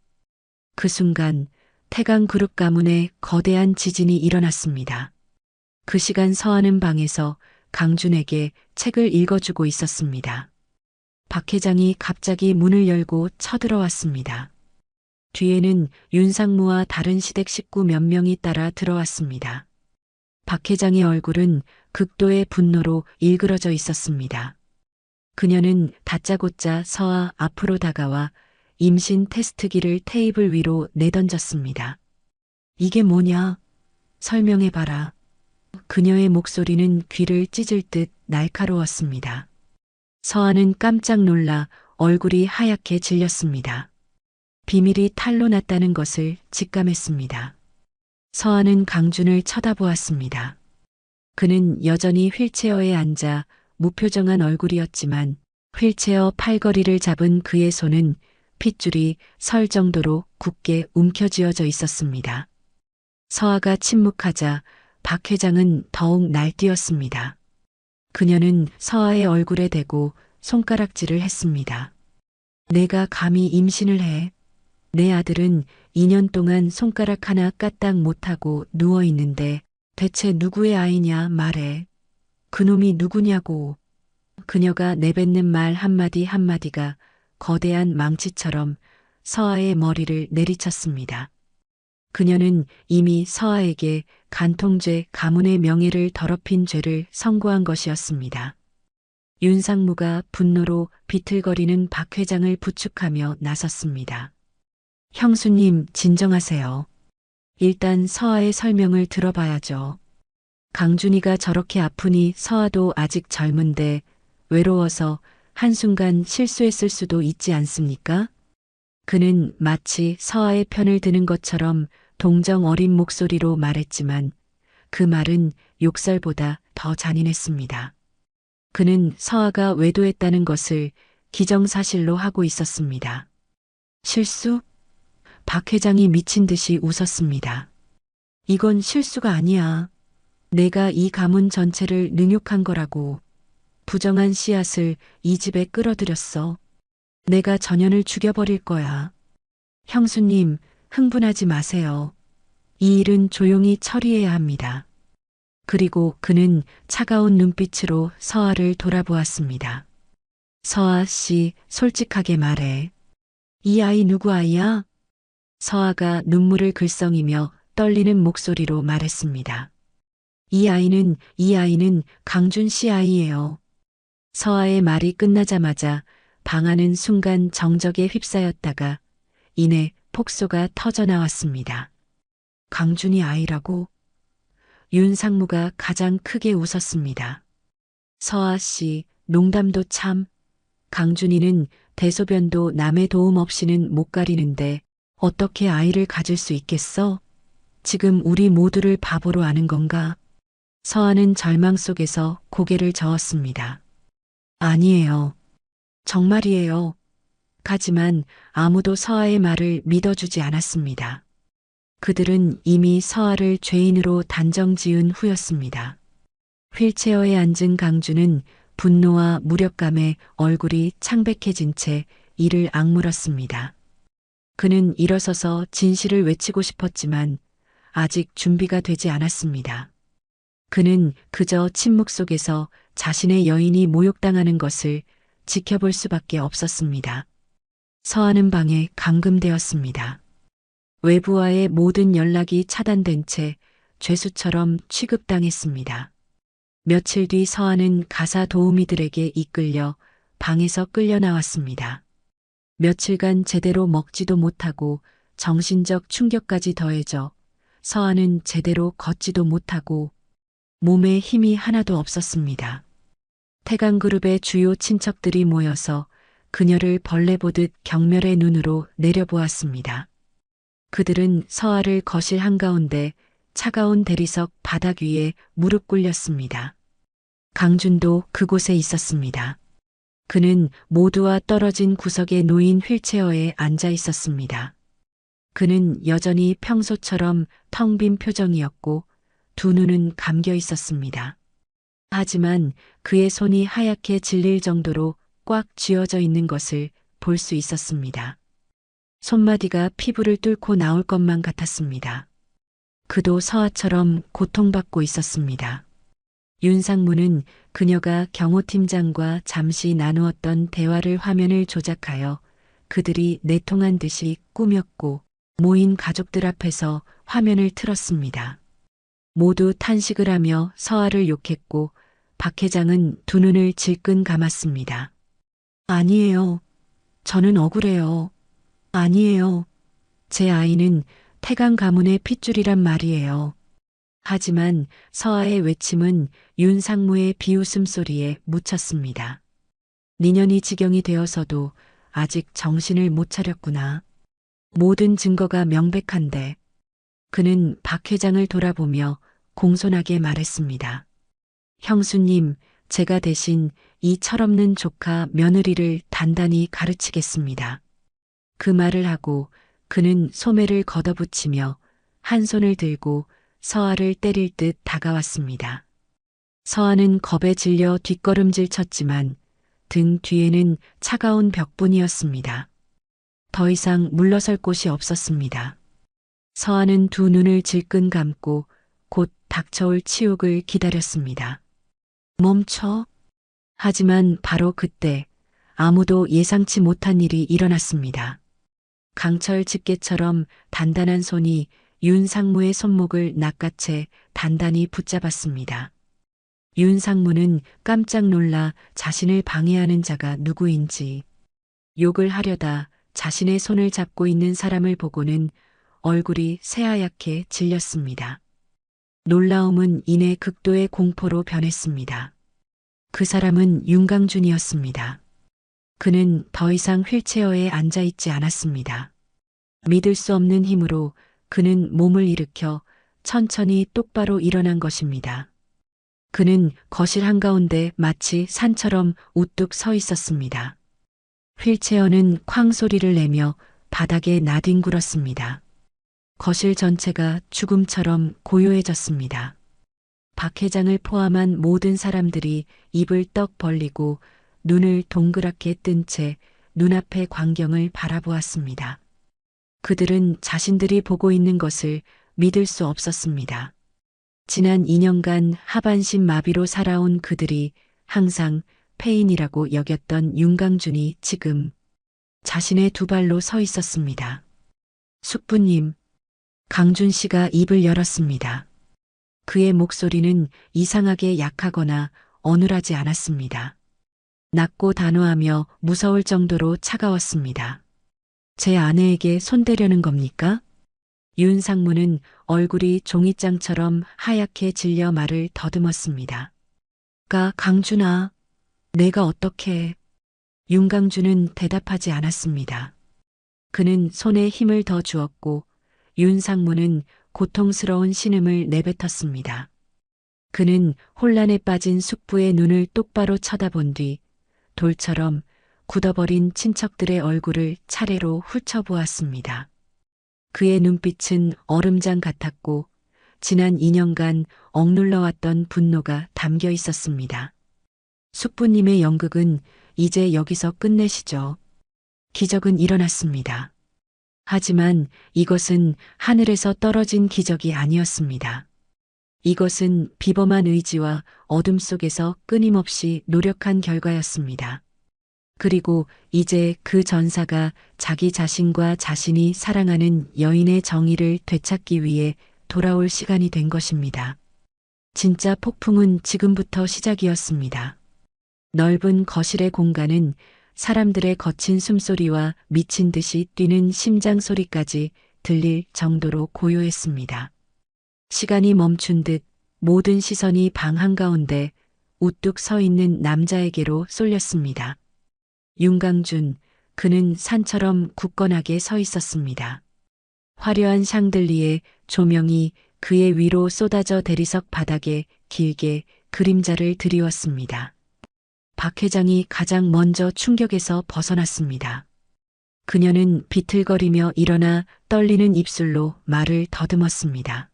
그 순간 태강그룹 가문에 거대한 지진이 일어났습니다. 그 시간 서아는 방에서 강준에게 책을 읽어주고 있었습니다. 박 회장이 갑자기 문을 열고 쳐들어왔습니다. 뒤에는 윤상무와 다른 시댁 식구 몇 명이 따라 들어왔습니다. 박 회장의 얼굴은 극도의 분노로 일그러져 있었습니다. 그녀는 다짜고짜 서아 앞으로 다가와 임신 테스트기를 테이블 위로 내던졌습니다. 이게 뭐냐? 설명해봐라. 그녀의 목소리는 귀를 찢을 듯 날카로웠습니다. 서아는 깜짝 놀라 얼굴이 하얗게 질렸습니다. 비밀이 탄로났다는 것을 직감했습니다. 서아는 강준을 쳐다보았습니다. 그는 여전히 휠체어에 앉아 무표정한 얼굴이었지만 휠체어 팔걸이를 잡은 그의 손은 핏줄이 설 정도로 굳게 움켜쥐어져 있었습니다. 서아가 침묵하자 박 회장은 더욱 날뛰었습니다. 그녀는 서아의 얼굴에 대고 손가락질을 했습니다. 내가 감히 임신을 해. 내 아들은 2년 동안 손가락 하나 까딱 못하고 누워있는데 대체 누구의 아이냐 말해. 그놈이 누구냐고. 그녀가 내뱉는 말 한마디 한마디가 거대한 망치처럼 서아의 머리를 내리쳤습니다. 그녀는 이미 서아에게 간통죄 가문의 명예를 더럽힌 죄를 선고한 것이었습니다. 윤상무가 분노로 비틀거리는 박 회장을 부축하며 나섰습니다. 형수님, 진정하세요. 일단 서아의 설명을 들어봐야죠. 강준이가 저렇게 아프니 서아도 아직 젊은데 외로워서 한순간 실수했을 수도 있지 않습니까? 그는 마치 서아의 편을 드는 것처럼 동정 어린 목소리로 말했지만 그 말은 욕설보다 더 잔인했습니다. 그는 서아가 외도했다는 것을 기정사실로 하고 있었습니다. 실수? 박 회장이 미친 듯이 웃었습니다. 이건 실수가 아니야. 내가 이 가문 전체를 능욕한 거라고. 부정한 씨앗을 이 집에 끌어들였어. 내가 전현을 죽여버릴 거야. 형수님, 흥분하지 마세요. 이 일은 조용히 처리해야 합니다. 그리고 그는 차가운 눈빛으로 서아를 돌아보았습니다. 서아 씨, 솔직하게 말해. 이 아이 누구 아이야? 서아가 눈물을 글썽이며 떨리는 목소리로 말했습니다. 이 아이는 강준 씨 아이예요. 서아의 말이 끝나자마자 방 안은 순간 정적에 휩싸였다가 이내 폭소가 터져 나왔습니다. 강준이 아이라고? 윤상무가 가장 크게 웃었습니다. 서아 씨, 농담도 참. 강준이는 대소변도 남의 도움 없이는 못 가리는데 어떻게 아이를 가질 수 있겠어? 지금 우리 모두를 바보로 아는 건가? 서아는 절망 속에서 고개를 저었습니다. 아니에요. 정말이에요. 하지만 아무도 서아의 말을 믿어주지 않았습니다. 그들은 이미 서아를 죄인으로 단정 지은 후였습니다. 휠체어에 앉은 강준은 분노와 무력감에 얼굴이 창백해진 채 이를 악물었습니다. 그는 일어서서 진실을 외치고 싶었지만 아직 준비가 되지 않았습니다. 그는 그저 침묵 속에서 자신의 여인이 모욕당하는 것을 지켜볼 수밖에 없었습니다. 서아는 방에 감금되었습니다. 외부와의 모든 연락이 차단된 채 죄수처럼 취급당했습니다. 며칠 뒤 서아는 가사 도우미들에게 이끌려 방에서 끌려 나왔습니다. 며칠간 제대로 먹지도 못하고 정신적 충격까지 더해져 서아는 제대로 걷지도 못하고 몸에 힘이 하나도 없었습니다. 태강그룹의 주요 친척들이 모여서 그녀를 벌레 보듯 경멸의 눈으로 내려보았습니다. 그들은 서아를 거실 한가운데 차가운 대리석 바닥 위에 무릎 꿇렸습니다. 강준도 그곳에 있었습니다. 그는 모두와 떨어진 구석에 놓인 휠체어에 앉아 있었습니다. 그는 여전히 평소처럼 텅 빈 표정이었고 두 눈은 감겨 있었습니다. 하지만 그의 손이 하얗게 질릴 정도로 꽉 쥐어져 있는 것을 볼 수 있었습니다. 손마디가 피부를 뚫고 나올 것만 같았습니다. 그도 서아처럼 고통받고 있었습니다. 윤상무는 그녀가 경호팀장과 잠시 나누었던 대화를 화면을 조작하여 그들이 내통한 듯이 꾸몄고 모인 가족들 앞에서 화면을 틀었습니다. 모두 탄식을 하며 서아를 욕했고 박 회장은 두 눈을 질끈 감았습니다. 아니에요. 저는 억울해요. 아니에요. 제 아이는 태강 가문의 핏줄이란 말이에요. 하지만 서아의 외침은 윤상무의 비웃음 소리에 묻혔습니다. 니년이 지경이 되어서도 아직 정신을 못 차렸구나. 모든 증거가 명백한데. 그는 박 회장을 돌아보며 공손하게 말했습니다. 형수님, 제가 대신 이 철없는 조카 며느리를 단단히 가르치겠습니다. 그 말을 하고 그는 소매를 걷어붙이며 한 손을 들고 서아를 때릴 듯 다가왔습니다. 서아는 겁에 질려 뒷걸음질 쳤지만 등 뒤에는 차가운 벽뿐이었습니다. 더 이상 물러설 곳이 없었습니다. 서아는 두 눈을 질끈 감고 곧 닥쳐올 치욕을 기다렸습니다. 멈춰. 하지만 바로 그때 아무도 예상치 못한 일이 일어났습니다. 강철 집게처럼 단단한 손이 윤상무의 손목을 낚아채 단단히 붙잡았습니다. 윤상무는 깜짝 놀라 자신을 방해하는 자가 누구인지 욕을 하려다 자신의 손을 잡고 있는 사람을 보고는 얼굴이 새하얗게 질렸습니다. 놀라움은 이내 극도의 공포로 변했습니다. 그 사람은 윤강준이었습니다. 그는 더 이상 휠체어에 앉아 있지 않았습니다. 믿을 수 없는 힘으로 그는 몸을 일으켜 천천히 똑바로 일어난 것입니다. 그는 거실 한가운데 마치 산처럼 우뚝 서 있었습니다. 휠체어는 쾅 소리를 내며 바닥에 나뒹굴었습니다. 거실 전체가 죽음처럼 고요해졌습니다. 박 회장을 포함한 모든 사람들이 입을 떡 벌리고 눈을 동그랗게 뜬 채 눈앞의 광경을 바라보았습니다. 그들은 자신들이 보고 있는 것을 믿을 수 없었습니다. 지난 2년간 하반신 마비로 살아온 그들이 항상 폐인이라고 여겼던 윤강준이 지금 자신의 두 발로 서 있었습니다. 숙부님, 강준 씨가 입을 열었습니다. 그의 목소리는 이상하게 약하거나 어눌하지 않았습니다. 낮고 단호하며 무서울 정도로 차가웠습니다. 제 아내에게 손대려는 겁니까? 윤상무는 얼굴이 종이장처럼 하얗게 질려 말을 더듬었습니다. 강준아, 내가 어떻게... 윤강준은 대답하지 않았습니다. 그는 손에 힘을 더 주었고 윤상무는 고통스러운 신음을 내뱉었습니다. 그는 혼란에 빠진 숙부의 눈을 똑바로 쳐다본 뒤 돌처럼 굳어버린 친척들의 얼굴을 차례로 훑어보았습니다. 그의 눈빛은 얼음장 같았고 지난 2년간 억눌러왔던 분노가 담겨 있었습니다. 숙부님의 연극은 이제 여기서 끝내시죠. 기적은 일어났습니다. 하지만 이것은 하늘에서 떨어진 기적이 아니었습니다. 이것은 비범한 의지와 어둠 속에서 끊임없이 노력한 결과였습니다. 그리고 이제 그 전사가 자기 자신과 자신이 사랑하는 여인의 정의를 되찾기 위해 돌아올 시간이 된 것입니다. 진짜 폭풍은 지금부터 시작이었습니다. 넓은 거실의 공간은 사람들의 거친 숨소리와 미친 듯이 뛰는 심장 소리까지 들릴 정도로 고요했습니다. 시간이 멈춘 듯 모든 시선이 방 한가운데 우뚝 서 있는 남자에게로 쏠렸습니다. 윤강준, 그는 산처럼 굳건하게 서 있었습니다. 화려한 샹들리에 조명이 그의 위로 쏟아져 대리석 바닥에 길게 그림자를 드리웠습니다. 박 회장이 가장 먼저 충격에서 벗어났습니다. 그녀는 비틀거리며 일어나 떨리는 입술로 말을 더듬었습니다.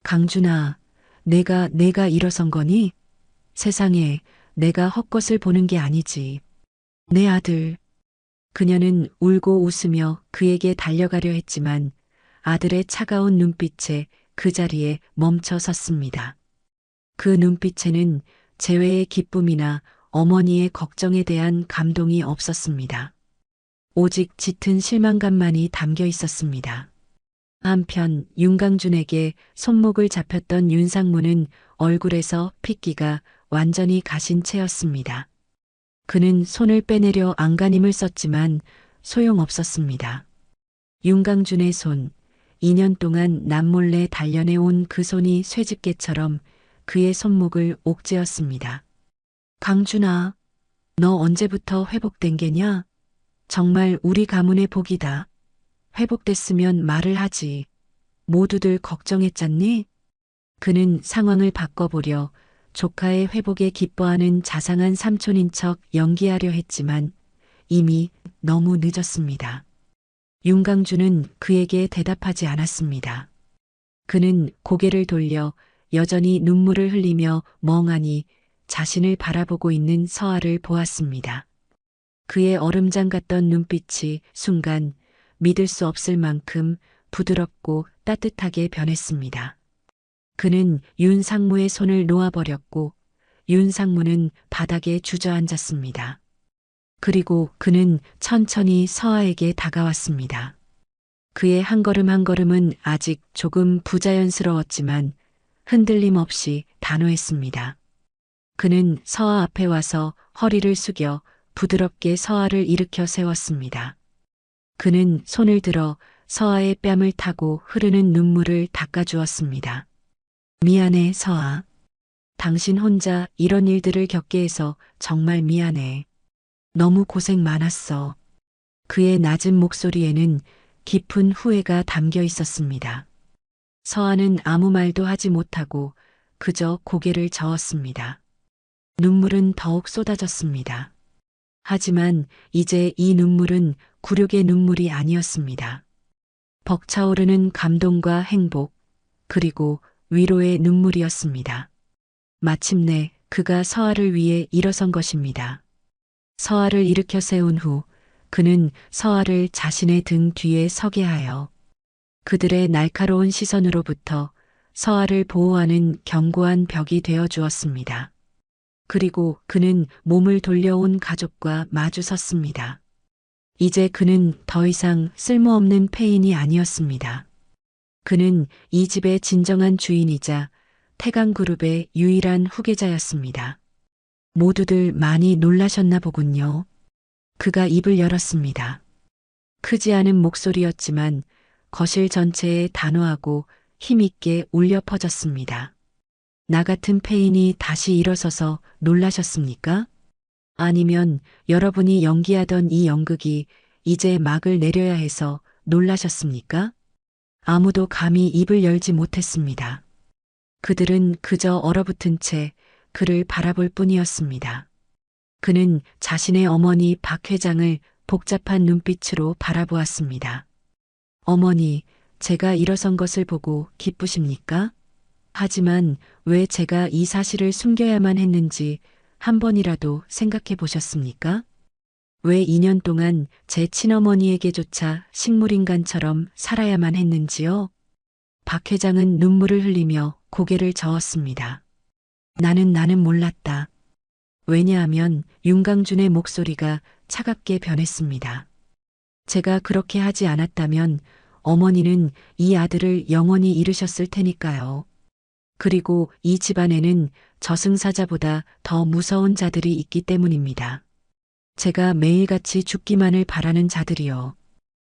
강준아, 내가 일어선 거니? 세상에, 내가 헛것을 보는 게 아니지. 내 아들. 그녀는 울고 웃으며 그에게 달려가려 했지만 아들의 차가운 눈빛에 그 자리에 멈춰 섰습니다. 그 눈빛에는 재회의 기쁨이나 어머니의 걱정에 대한 감동이 없었습니다. 오직 짙은 실망감만이 담겨 있었습니다. 한편 윤강준에게 손목을 잡혔던 윤상무는 얼굴에서 핏기가 완전히 가신 채였습니다. 그는 손을 빼내려 안간힘을 썼지만 소용없었습니다. 윤강준의 손, 2년 동안 남몰래 단련해 온 그 손이 쇠집게처럼 그의 손목을 옥죄었습니다. 강준아, 너 언제부터 회복된 게냐? 정말 우리 가문의 복이다. 회복됐으면 말을 하지. 모두들 걱정했잖니? 그는 상황을 바꿔보려 조카의 회복에 기뻐하는 자상한 삼촌인 척 연기하려 했지만 이미 너무 늦었습니다. 윤강준은 그에게 대답하지 않았습니다. 그는 고개를 돌려 여전히 눈물을 흘리며 멍하니 자신을 바라보고 있는 서아를 보았습니다. 그의 얼음장 같던 눈빛이 순간 믿을 수 없을 만큼 부드럽고 따뜻하게 변했습니다. 그는 윤상무의 손을 놓아버렸고 윤상무는 바닥에 주저앉았습니다. 그리고 그는 천천히 서아에게 다가왔습니다. 그의 한 걸음 한 걸음은 아직 조금 부자연스러웠지만 흔들림 없이 단호했습니다. 그는 서아 앞에 와서 허리를 숙여 부드럽게 서아를 일으켜 세웠습니다. 그는 손을 들어 서아의 뺨을 타고 흐르는 눈물을 닦아주었습니다. 미안해, 서아. 당신 혼자 이런 일들을 겪게 해서 정말 미안해. 너무 고생 많았어. 그의 낮은 목소리에는 깊은 후회가 담겨 있었습니다. 서아는 아무 말도 하지 못하고 그저 고개를 저었습니다. 눈물은 더욱 쏟아졌습니다. 하지만 이제 이 눈물은 굴욕의 눈물이 아니었습니다. 벅차오르는 감동과 행복, 그리고 위로의 눈물이었습니다. 마침내 그가 서아를 위해 일어선 것입니다. 서아를 일으켜 세운 후 그는 서아를 자신의 등 뒤에 서게 하여 그들의 날카로운 시선으로부터 서아를 보호하는 견고한 벽이 되어 주었습니다. 그리고 그는 몸을 돌려온 가족과 마주 섰습니다. 이제 그는 더 이상 쓸모없는 폐인이 아니었습니다. 그는 이 집의 진정한 주인이자 태강그룹의 유일한 후계자였습니다. 모두들 많이 놀라셨나 보군요. 그가 입을 열었습니다. 크지 않은 목소리였지만 거실 전체에 단호하고 힘있게 울려 퍼졌습니다. 나 같은 폐인이 다시 일어서서 놀라셨습니까? 아니면 여러분이 연기하던 이 연극이 이제 막을 내려야 해서 놀라셨습니까? 아무도 감히 입을 열지 못했습니다. 그들은 그저 얼어붙은 채 그를 바라볼 뿐이었습니다. 그는 자신의 어머니 박 회장을 복잡한 눈빛으로 바라보았습니다. 어머니, 제가 일어선 것을 보고 기쁘십니까? 하지만 왜 제가 이 사실을 숨겨야만 했는지 한 번이라도 생각해 보셨습니까? 왜 2년 동안 제 친어머니에게조차 식물인간처럼 살아야만 했는지요? 박 회장은 눈물을 흘리며 고개를 저었습니다. 나는 몰랐다. 왜냐하면 윤강준의 목소리가 차갑게 변했습니다. 제가 그렇게 하지 않았다면 어머니는 이 아들을 영원히 잃으셨을 테니까요. 그리고 이 집안에는 저승사자보다 더 무서운 자들이 있기 때문입니다. 제가 매일같이 죽기만을 바라는 자들이요.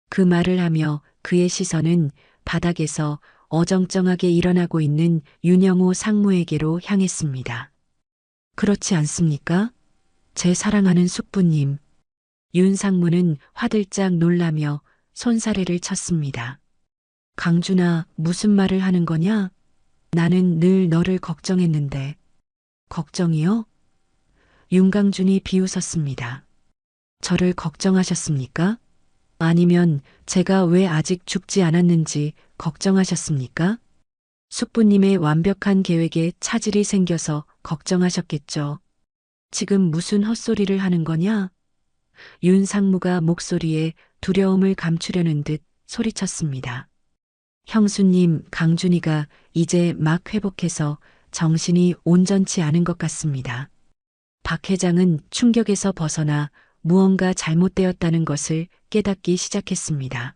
그 말을 하며 그의 시선은 바닥에서 어정쩡하게 일어나고 있는 윤영호 상무에게로 향했습니다. 그렇지 않습니까? 제 사랑하는 숙부님. 윤 상무는 화들짝 놀라며 손사래를 쳤습니다. 강준아, 무슨 말을 하는 거냐? 나는 늘 너를 걱정했는데. 걱정이요? 윤강준이 비웃었습니다. 저를 걱정하셨습니까? 아니면 제가 왜 아직 죽지 않았는지 걱정하셨습니까? 숙부님의 완벽한 계획에 차질이 생겨서 걱정하셨겠죠. 지금 무슨 헛소리를 하는 거냐? 윤 상무가 목소리에 두려움을 감추려는 듯 소리쳤습니다. 형수님, 강준이가 이제 막 회복해서 정신이 온전치 않은 것 같습니다. 박 회장은 충격에서 벗어나 무언가 잘못되었다는 것을 깨닫기 시작했습니다.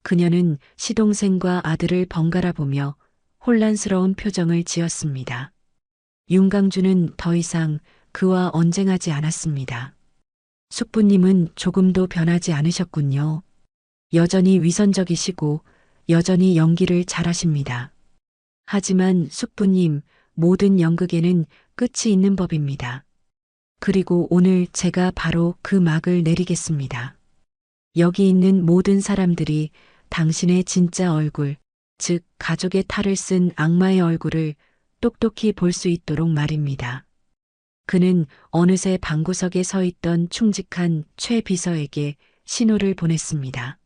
그녀는 시동생과 아들을 번갈아 보며 혼란스러운 표정을 지었습니다. 윤강준은 더 이상 그와 언쟁하지 않았습니다. 숙부님은 조금도 변하지 않으셨군요. 여전히 위선적이시고 여전히 연기를 잘하십니다. 하지만 숙부님, 모든 연극에는 끝이 있는 법입니다. 그리고 오늘 제가 바로 그 막을 내리겠습니다. 여기 있는 모든 사람들이 당신의 진짜 얼굴, 즉 가족의 탈을 쓴 악마의 얼굴을 똑똑히 볼 수 있도록 말입니다. 그는 어느새 방구석에 서 있던 충직한 최 비서에게 신호를 보냈습니다.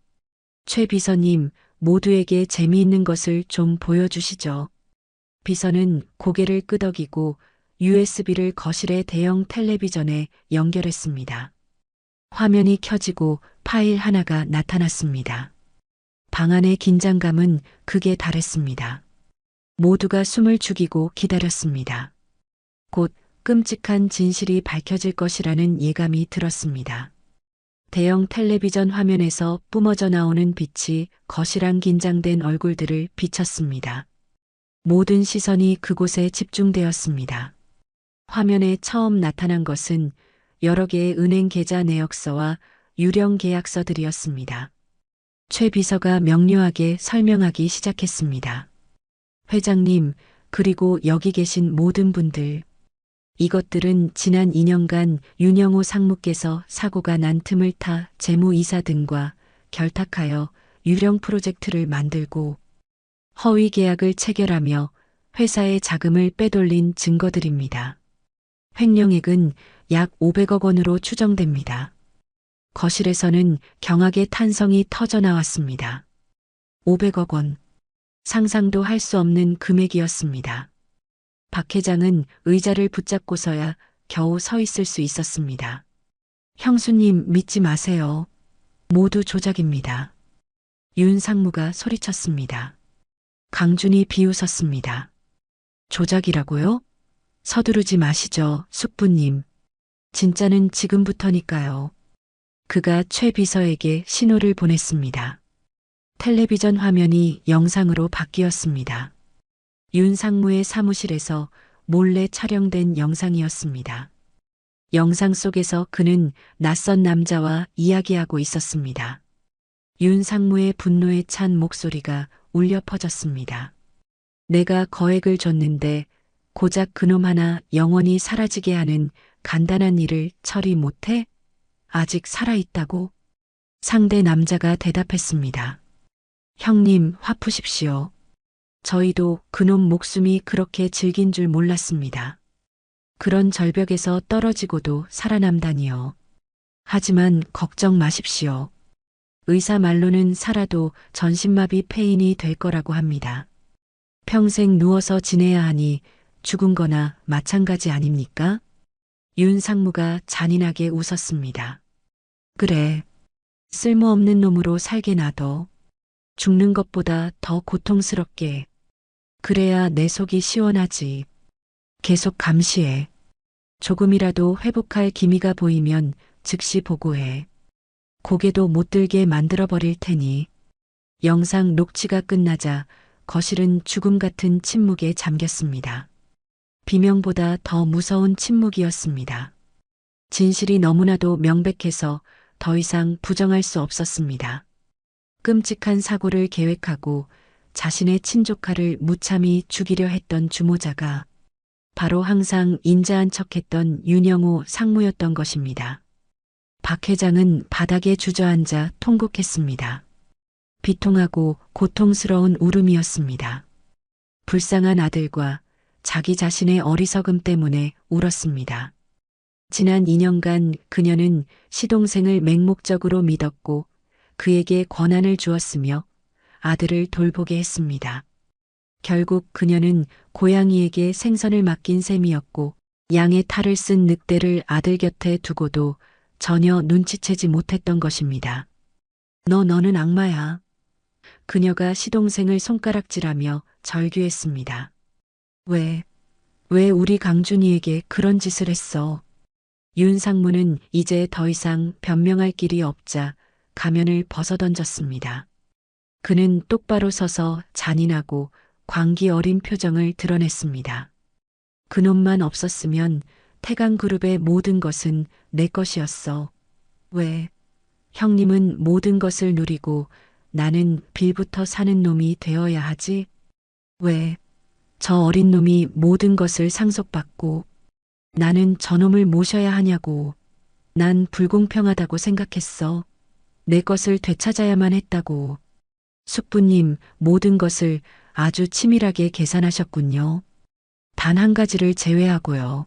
최 비서님, 모두에게 재미있는 것을 좀 보여주시죠. 비서는 고개를 끄덕이고 USB를 거실의 대형 텔레비전에 연결했습니다. 화면이 켜지고 파일 하나가 나타났습니다. 방 안의 긴장감은 극에 달했습니다. 모두가 숨을 죽이고 기다렸습니다. 곧 끔찍한 진실이 밝혀질 것이라는 예감이 들었습니다. 대형 텔레비전 화면에서 뿜어져 나오는 빛이 거실한 긴장된 얼굴들을 비쳤습니다. 모든 시선이 그곳에 집중되었습니다. 화면에 처음 나타난 것은 여러 개의 은행 계좌 내역서와 유령 계약서들이었습니다. 최 비서가 명료하게 설명하기 시작했습니다. 회장님, 그리고 여기 계신 모든 분들. 이것들은 지난 2년간 윤영호 상무께서 사고가 난 틈을 타 재무이사 등과 결탁하여 유령 프로젝트를 만들고 허위 계약을 체결하며 회사의 자금을 빼돌린 증거들입니다. 횡령액은 약 500억 원으로 추정됩니다. 거실에서는 경악의 탄성이 터져 나왔습니다. 500억 원. 상상도 할 수 없는 금액이었습니다. 박 회장은 의자를 붙잡고서야 겨우 서 있을 수 있었습니다. 형수님, 믿지 마세요. 모두 조작입니다. 윤 상무가 소리쳤습니다. 강준이 비웃었습니다. 조작이라고요? 서두르지 마시죠, 숙부님. 진짜는 지금부터니까요. 그가 최 비서에게 신호를 보냈습니다. 텔레비전 화면이 영상으로 바뀌었습니다. 윤 상무의 사무실에서 몰래 촬영된 영상이었습니다. 영상 속에서 그는 낯선 남자와 이야기하고 있었습니다. 윤 상무의 분노에 찬 목소리가 울려 퍼졌습니다. 내가 거액을 줬는데 고작 그놈 하나 영원히 사라지게 하는 간단한 일을 처리 못해? 아직 살아있다고? 상대 남자가 대답했습니다. 형님, 화 푸십시오. 저희도 그놈 목숨이 그렇게 질긴 줄 몰랐습니다. 그런 절벽에서 떨어지고도 살아남다니요. 하지만 걱정 마십시오. 의사 말로는 살아도 전신마비 폐인이 될 거라고 합니다. 평생 누워서 지내야 하니 죽은 거나 마찬가지 아닙니까? 윤 상무가 잔인하게 웃었습니다. 그래. 쓸모없는 놈으로 살게 놔둬. 죽는 것보다 더 고통스럽게. 그래야 내 속이 시원하지. 계속 감시해. 조금이라도 회복할 기미가 보이면 즉시 보고해. 고개도 못 들게 만들어버릴 테니. 영상 녹취가 끝나자 거실은 죽음 같은 침묵에 잠겼습니다. 비명보다 더 무서운 침묵이었습니다. 진실이 너무나도 명백해서 더 이상 부정할 수 없었습니다. 끔찍한 사고를 계획하고 자신의 친조카를 무참히 죽이려 했던 주모자가 바로 항상 인자한 척했던 윤영호 상무였던 것입니다. 박 회장은 바닥에 주저앉아 통곡했습니다. 비통하고 고통스러운 울음이었습니다. 불쌍한 아들과 자기 자신의 어리석음 때문에 울었습니다. 지난 2년간 그녀는 시동생을 맹목적으로 믿었고 그에게 권한을 주었으며 아들을 돌보게 했습니다. 결국 그녀는 고양이에게 생선을 맡긴 셈이었고 양의 탈을 쓴 늑대를 아들 곁에 두고도 전혀 눈치채지 못했던 것입니다. 너는 악마야. 그녀가 시동생을 손가락질하며 절규했습니다. 왜 우리 강준이에게 그런 짓을 했어? 윤상무는 이제 더 이상 변명할 길이 없자 가면을 벗어던졌습니다. 그는 똑바로 서서 잔인하고 광기 어린 표정을 드러냈습니다. 그놈만 없었으면 태강그룹의 모든 것은 내 것이었어. 왜? 형님은 모든 것을 누리고 나는 빌부터 사는 놈이 되어야 하지? 왜? 저 어린 놈이 모든 것을 상속받고 나는 저놈을 모셔야 하냐고. 난 불공평하다고 생각했어. 내 것을 되찾아야만 했다고. 숙부님 모든 것을 아주 치밀하게 계산하셨군요. 단 한 가지를 제외하고요.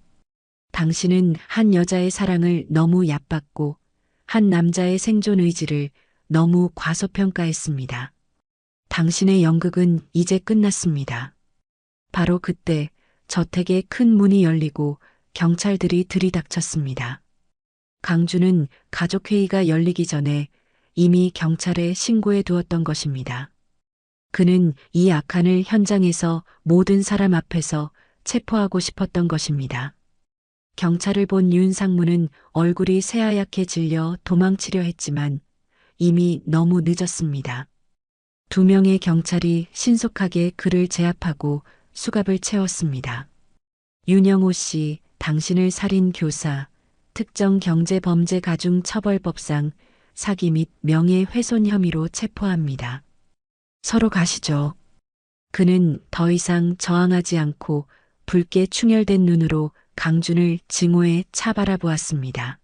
당신은 한 여자의 사랑을 너무 얕봤고 한 남자의 생존 의지를 너무 과소평가했습니다. 당신의 연극은 이제 끝났습니다. 바로 그때 저택의 큰 문이 열리고 경찰들이 들이닥쳤습니다. 강주는 가족회의가 열리기 전에 이미 경찰에 신고해 두었던 것입니다. 그는 이 악한을 현장에서 모든 사람 앞에서 체포하고 싶었던 것입니다. 경찰을 본 윤상무는 얼굴이 새하얗게 질려 도망치려 했지만 이미 너무 늦었습니다. 2명의 경찰이 신속하게 그를 제압하고 수갑을 채웠습니다. 윤영호 씨, 당신을 살인 교사, 특정경제범죄가중처벌법상 사기 및 명예훼손 혐의로 체포합니다. 서로 가시죠. 그는 더 이상 저항하지 않고 붉게 충혈된 눈으로 강준을 증오에 차 바라보았습니다.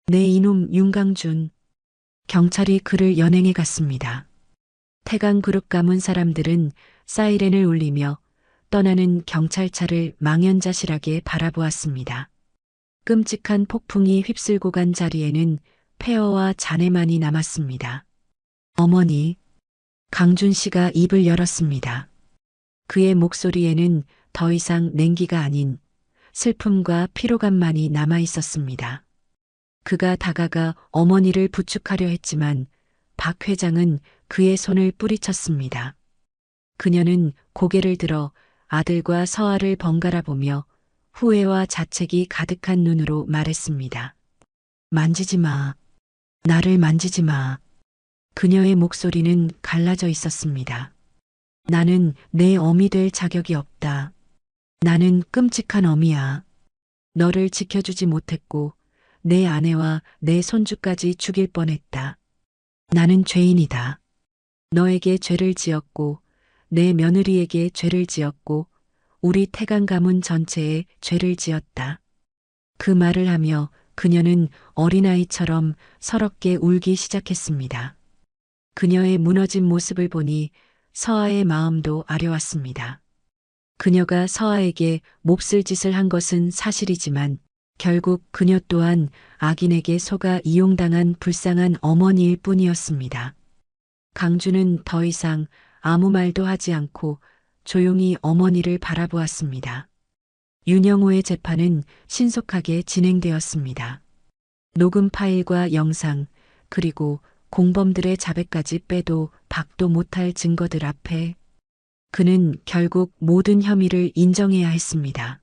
네 이놈 윤강준. 경찰이 그를 연행해 갔습니다. 태강그룹 가문 사람들은 사이렌을 울리며 떠나는 경찰차를 망연자실하게 바라보았습니다. 끔찍한 폭풍이 휩쓸고 간 자리에는 폐허와 잔해만이 남았습니다. 어머니, 강준 씨가 입을 열었습니다. 그의 목소리에는 더 이상 냉기가 아닌 슬픔과 피로감만이 남아 있었습니다. 그가 다가가 어머니를 부축하려 했지만 박 회장은 그의 손을 뿌리쳤습니다. 그녀는 고개를 들어 아들과 서아를 번갈아 보며 후회와 자책이 가득한 눈으로 말했습니다. 만지지 마. 나를 만지지 마. 그녀의 목소리는 갈라져 있었습니다. 나는 내 어미 될 자격이 없다. 나는 끔찍한 어미야. 너를 지켜주지 못했고 내 아내와 내 손주까지 죽일 뻔했다. 나는 죄인이다. 너에게 죄를 지었고 내 며느리에게 죄를 지었고 우리 태강 가문 전체에 죄를 지었다. 그 말을 하며 그녀는 어린아이처럼 서럽게 울기 시작했습니다. 그녀의 무너진 모습을 보니 서아의 마음도 아려왔습니다. 그녀가 서아에게 몹쓸 짓을 한 것은 사실이지만 결국 그녀 또한 악인에게 속아 이용당한 불쌍한 어머니일 뿐이었습니다. 강주는 더 이상 아무 말도 하지 않고 조용히 어머니를 바라보았습니다. 윤영호의 재판은 신속하게 진행되었습니다. 녹음 파일과 영상, 그리고 공범들의 자백까지 빼도 박도 못할 증거들 앞에 그는 결국 모든 혐의를 인정해야 했습니다.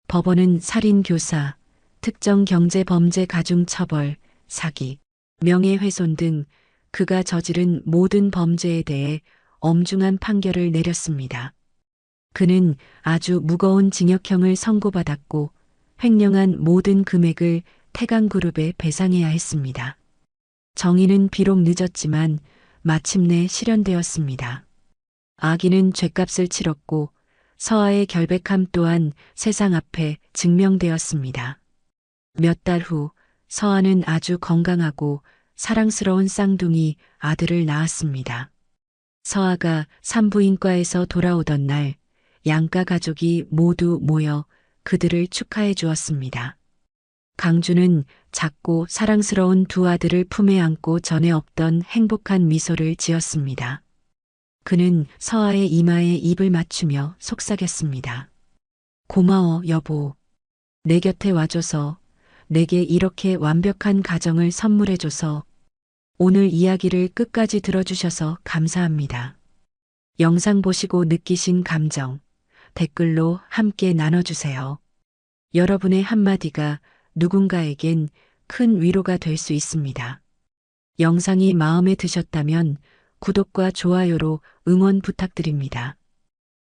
법원은 살인 교사, 특정 경제범죄 가중처벌, 사기, 명예훼손 등 그가 저지른 모든 범죄에 대해 엄중한 판결을 내렸습니다. 그는 아주 무거운 징역형을 선고받았고 횡령한 모든 금액을 태강그룹에 배상해야 했습니다. 정의는 비록 늦었지만 마침내 실현되었습니다. 악인은 죗값을 치렀고 서아의 결백함 또한 세상 앞에 증명되었습니다. 몇 달 후 서아는 아주 건강하고 사랑스러운 쌍둥이 아들을 낳았습니다. 서아가 산부인과에서 돌아오던 날 양가 가족이 모두 모여 그들을 축하해 주었습니다. 강주는 작고 사랑스러운 두 아들을 품에 안고 전에 없던 행복한 미소를 지었습니다. 그는 서아의 이마에 입을 맞추며 속삭였습니다. 고마워, 여보. 내 곁에 와줘서, 내게 이렇게 완벽한 가정을 선물해줘서, 오늘 이야기를 끝까지 들어주셔서 감사합니다. 영상 보시고 느끼신 감정, 댓글로 함께 나눠주세요. 여러분의 한마디가 누군가에겐 큰 위로가 될 수 있습니다. 영상이 마음에 드셨다면 구독과 좋아요로 응원 부탁드립니다.